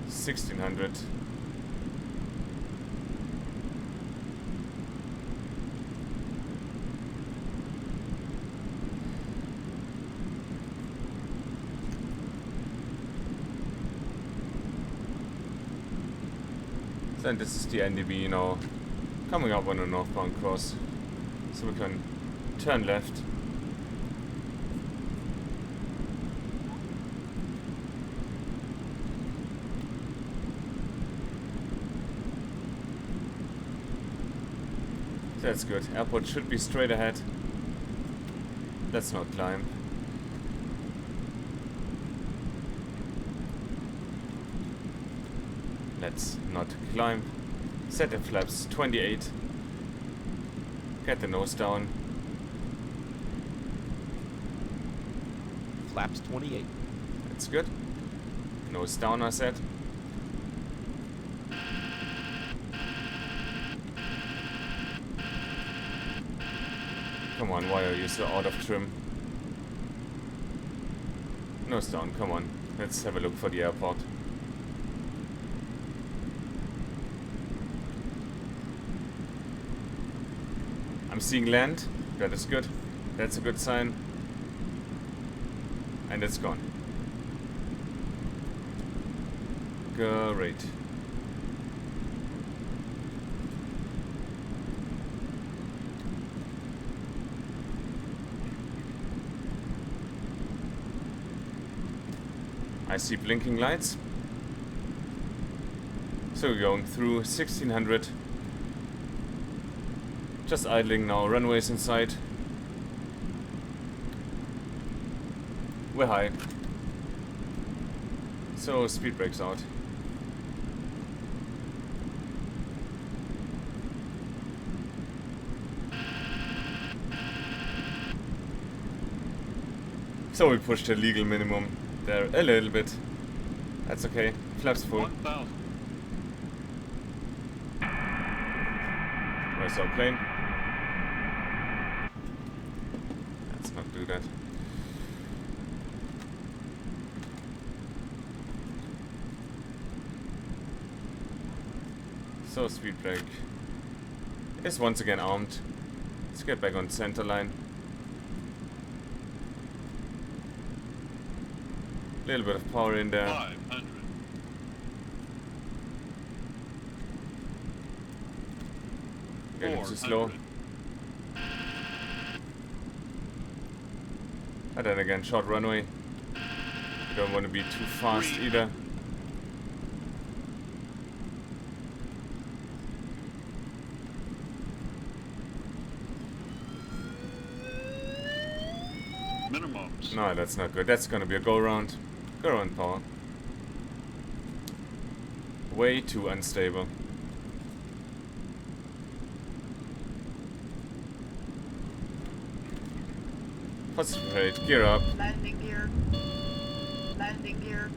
$1,600. Then this is the NDB now, coming up on a northbound cross, so we can turn left. That's good. Airport should be straight ahead. Let's not climb. Let's not climb. Set the flaps 28. Get the nose down. Flaps 28. That's good. Nose down, I said. Come on, why are you so out of trim? Nose down, come on. Let's have a look for the airport. I'm seeing land. That is good. That's a good sign. And it's gone. Great. I see blinking lights. So we're going through 1600. Just idling now, runways in sight. We're high. So speed brakes out. So we pushed the legal minimum there a little bit. That's okay. Flaps full. 1000. Where's our plane? Let's not do that. So speed brake is once again armed. Let's get back on center line. Little bit of power in there. 500. Getting too slow. 400. And then again, short runway. Don't want to be too fast either. Minimums. No, that's not good. That's gonna be a go-round. Go-round power. Way too unstable. Concentrate, gear up. Landing gear. Landing gear.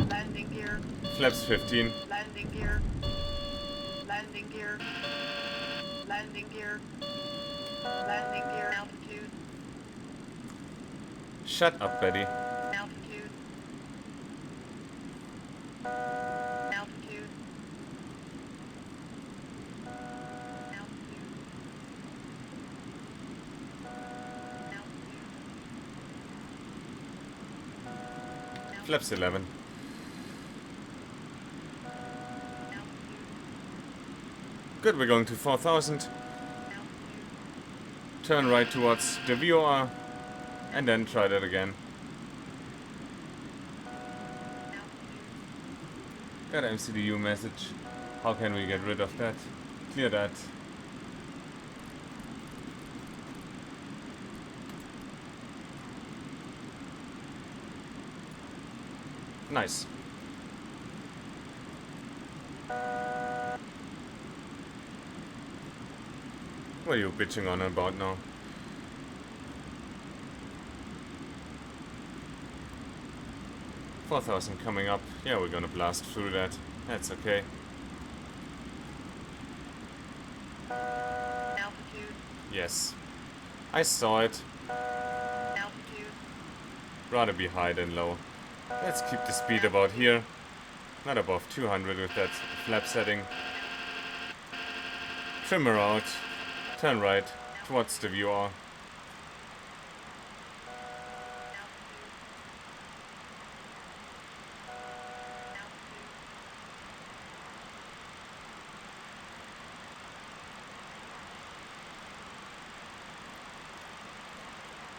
Landing gear. Flaps 15. Landing gear. Landing gear. Landing gear. Landing gear. Altitude. Shut up, Betty. Altitude. Altitude. Altitude. Altitude. Flaps 11. Good, we're going to 4,000. Turn right towards the VOR. And then try that again. Got an MCDU message. How can we get rid of that? Clear that. Nice. What are you bitching on about now? $4,000 coming up. Yeah, we're gonna blast through that. That's okay. Altitude. Yes. I saw it. Altitude. Rather be high than low. Let's keep the speed about here. Not above 200 with that flap setting. Trim her out. Turn right towards the VOR.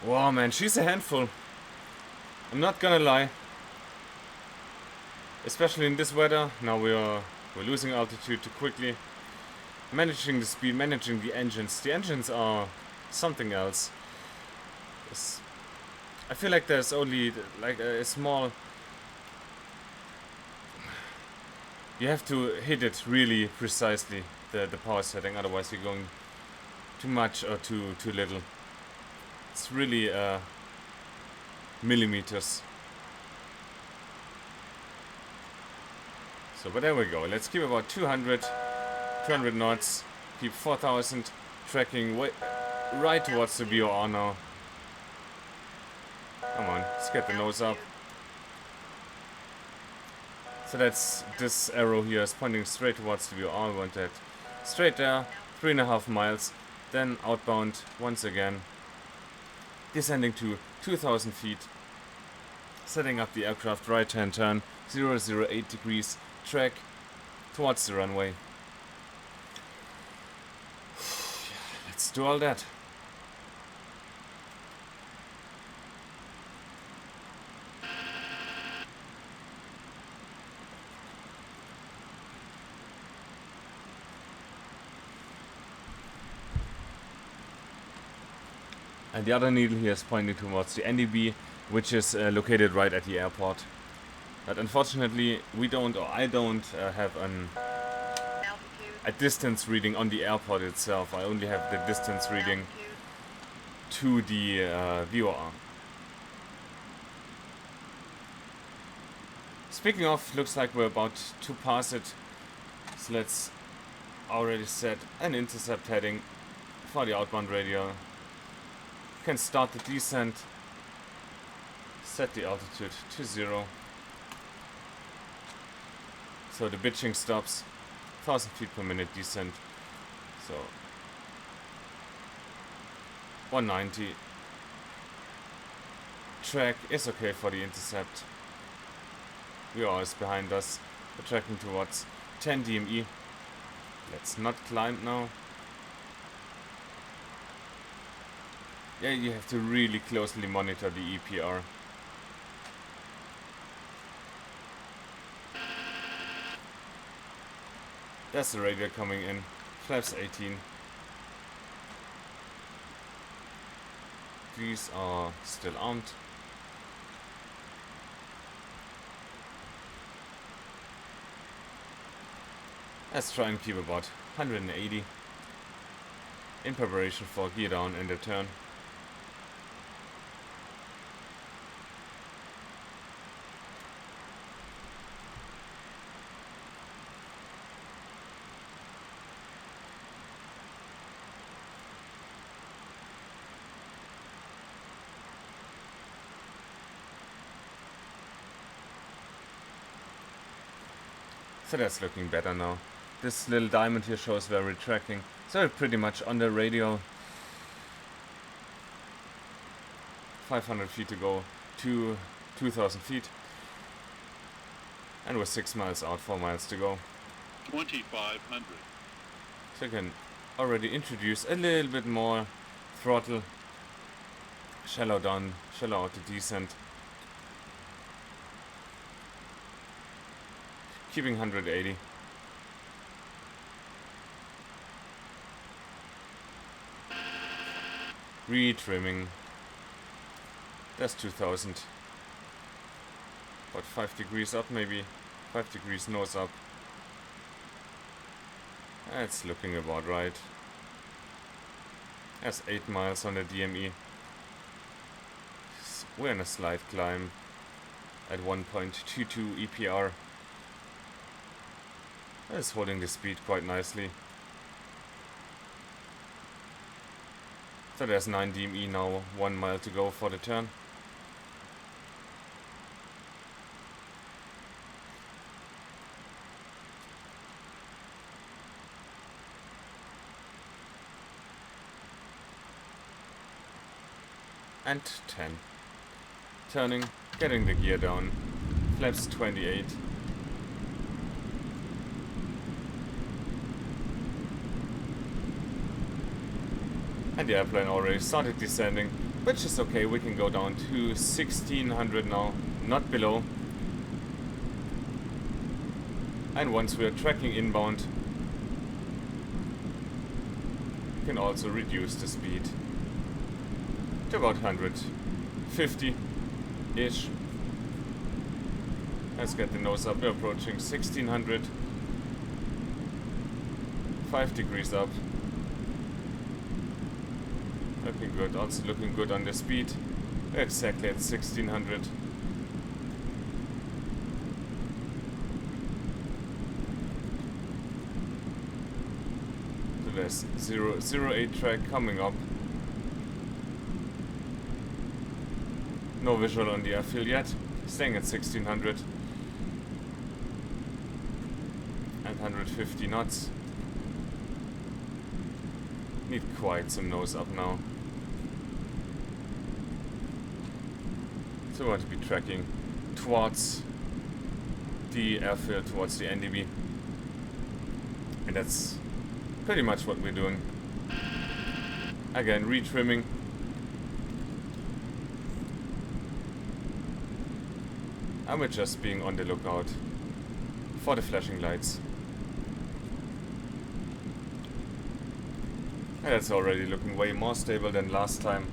Wow, man, she's a handful. I'm not gonna lie. Especially in this weather. Now we're losing altitude too quickly. Managing the speed, managing the engines. The engines are something else. I feel like there's only like a small... You have to hit it really precisely, the power setting, otherwise you're going too much or too little. It's really millimeters. So, but there we go. Let's keep about 200 knots. Keep 4,000. Tracking way right towards the VOR now. Come on, let's get the nose up. So that's this arrow here is pointing straight towards the VOR. We want that straight there. 3.5 miles. Then outbound once again. Descending to 2,000 feet. Setting up the aircraft right hand turn. 008 degrees. Track towards the runway. Let's do all that. And the other needle here is pointing towards the NDB, which is located right at the airport. But unfortunately, we don't, or I don't, have a distance reading on the airport itself. I only have the distance reading to the VOR. Speaking of, looks like we're about to pass it. So let's already set an intercept heading for the outbound radio. Can start the descent. Set the altitude to 0. So the bitching stops. 1,000 feet per minute descent. So 190. Track is okay for the intercept. We are always behind us. We're tracking towards 10 DME. Let's not climb now. Yeah, you have to really closely monitor the EPR. There's the radio coming in. Flaps 18. These are still armed. Let's try and keep about 180 in preparation for gear down in the turn. So that's looking better now. This little diamond here shows where we're tracking. So we're pretty much on the radio. 500 feet to go to 2,000 feet. And we're 6 miles out, 4 miles to go. 2,500. So I can already introduce a little bit more throttle. Shallow down, shallow out to descent. Keeping 180. Retrimming. That's 2,000. About 5 degrees up maybe. 5 degrees nose up. That's looking about right. That's 8 miles on the DME. We're in a slight climb at 1.22 EPR. That's holding the speed quite nicely. So there's 9 DME now, 1 mile to go for the turn. And 10. Turning, getting the gear down. Flaps 28. And the airplane already started descending, which is okay. We can go down to 1,600 now, not below. And once we are tracking inbound, we can also reduce the speed to about 150-ish. Let's get the nose up. We're approaching 1,600. 5 degrees up. Looking good, also looking good on the speed. We're exactly at 1,600. So there's 08 track coming up. No visual on the airfield yet. Staying at 1,600. And 150 knots. Need quite some nose up now. So we want to be tracking towards the airfield, towards the NDB. And that's pretty much what we're doing. Again, retrimming. And we're just being on the lookout for the flashing lights. And that's already looking way more stable than last time.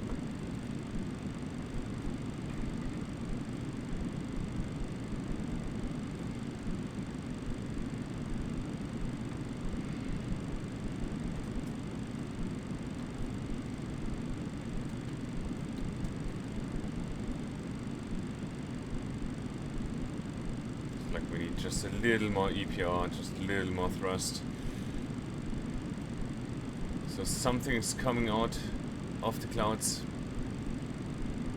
Like we need just a little more EPR, just a little more thrust. So something's coming out of the clouds.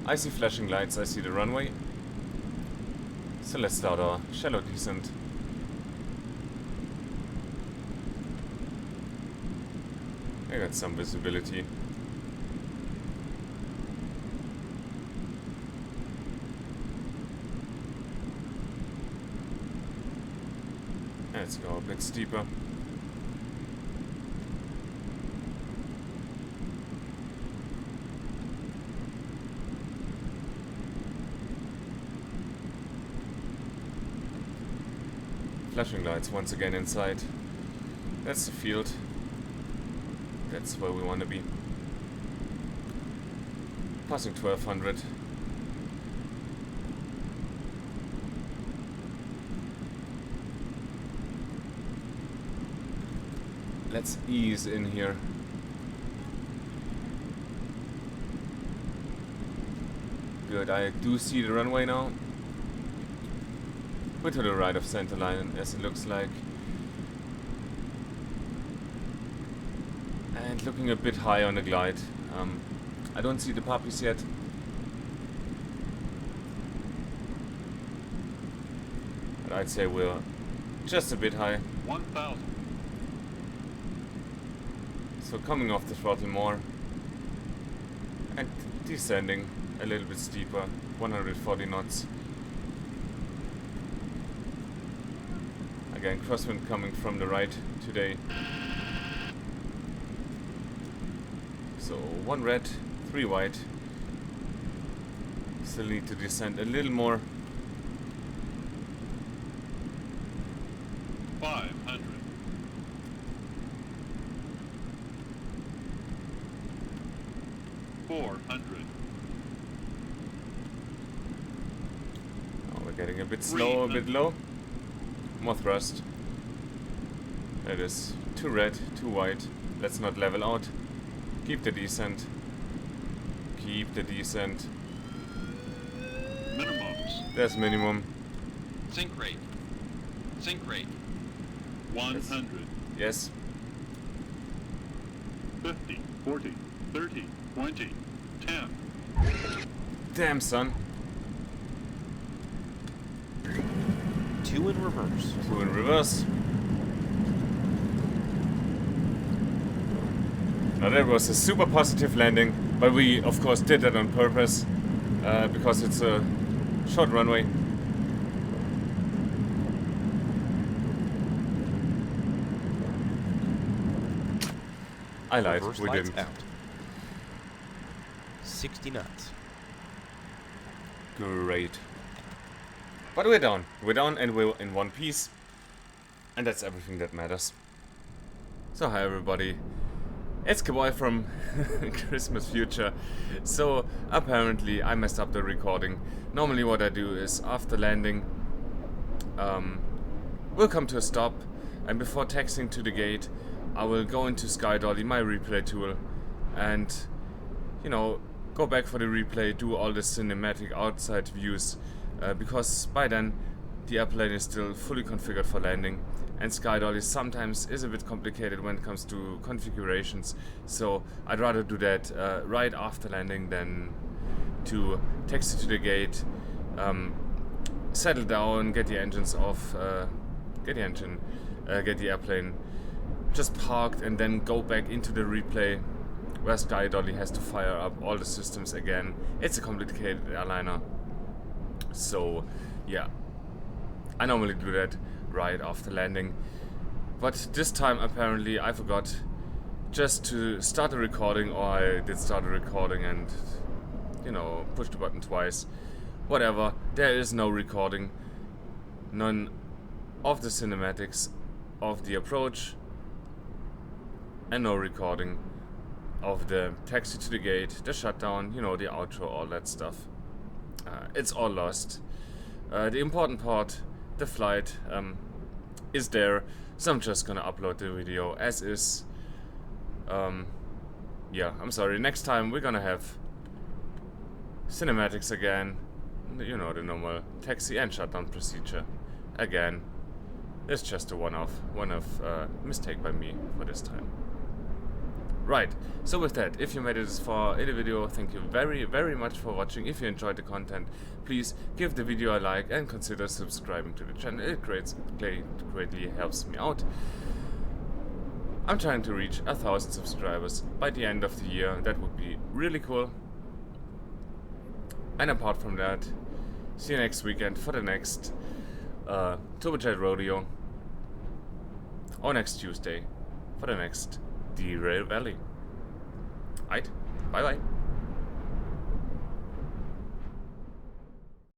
I see flashing lights, I see the runway. So let's start our shallow descent. I got some visibility. Let's go a bit steeper. Flashing lights once again inside. That's the field. That's where we want to be. Passing 1200. Let's ease in here. Good, I do see the runway now. We're to the right of center line, as it looks like. And looking a bit high on the glide. I don't see the puppies yet. But I'd say we're just a bit high. 1,000. So coming off the throttle more. And descending a little bit steeper. 140 knots. Again, crosswind coming from the right today. So 1 red, 3 white. Still need to descend a little more. 500. 400. Oh, we're getting a bit slow, a bit low. More thrust. There it is. 2 red, 2 white. Let's not level out. Keep the descent. Keep the descent. Minimums. There's minimum. Sink rate. Sink rate. 100. Yes. 50. 40. 30. 20. 10. Damn, son. 2 in reverse. 2 in reverse. Now that was a super positive landing, but we of course did that on purpose because it's a short runway. I lied, Reverse we lights didn't. out. 60 knots. Great. But we're down. We're down and we're in one piece. And that's everything that matters. So hi everybody. It's Kawhi from Christmas Future. So apparently I messed up the recording. Normally what I do is after landing we'll come to a stop, and before taxiing to the gate I will go into SkyDolly, my replay tool, and you know, go back for the replay, do all the cinematic outside views, because by then the airplane is still fully configured for landing, and SkyDolly sometimes is a bit complicated when it comes to configurations, so I'd rather do that right after landing than to taxi to the gate, settle down, get the engines off, get the airplane just parked, and then go back into the replay where SkyDolly has to fire up all the systems again. It's a complicated airliner, so yeah, I normally do that right after landing, but this time apparently I forgot just to start the recording, or I did start the recording and, you know, push the button twice. Whatever, there is no recording, none of the cinematics of the approach, and no recording of the taxi to the gate, the shutdown, you know, the outro, all that stuff. It's all lost. The important part, the flight, is there, so I'm just gonna upload the video as is. Yeah, I'm sorry, next time we're gonna have cinematics again, you know, the normal taxi and shutdown procedure again. It's just a one-off mistake by me for this time. Right, so with that, if you made it this far in the video, thank you very, very much for watching. If you enjoyed the content, please give the video a like and consider subscribing to the channel. It greatly helps me out. I'm trying to reach 1,000 subscribers by the end of the year. That would be really cool. And apart from that, see you next weekend for the next Turbojet Rodeo, or next Tuesday for the next Derail Valley. Alright, bye bye.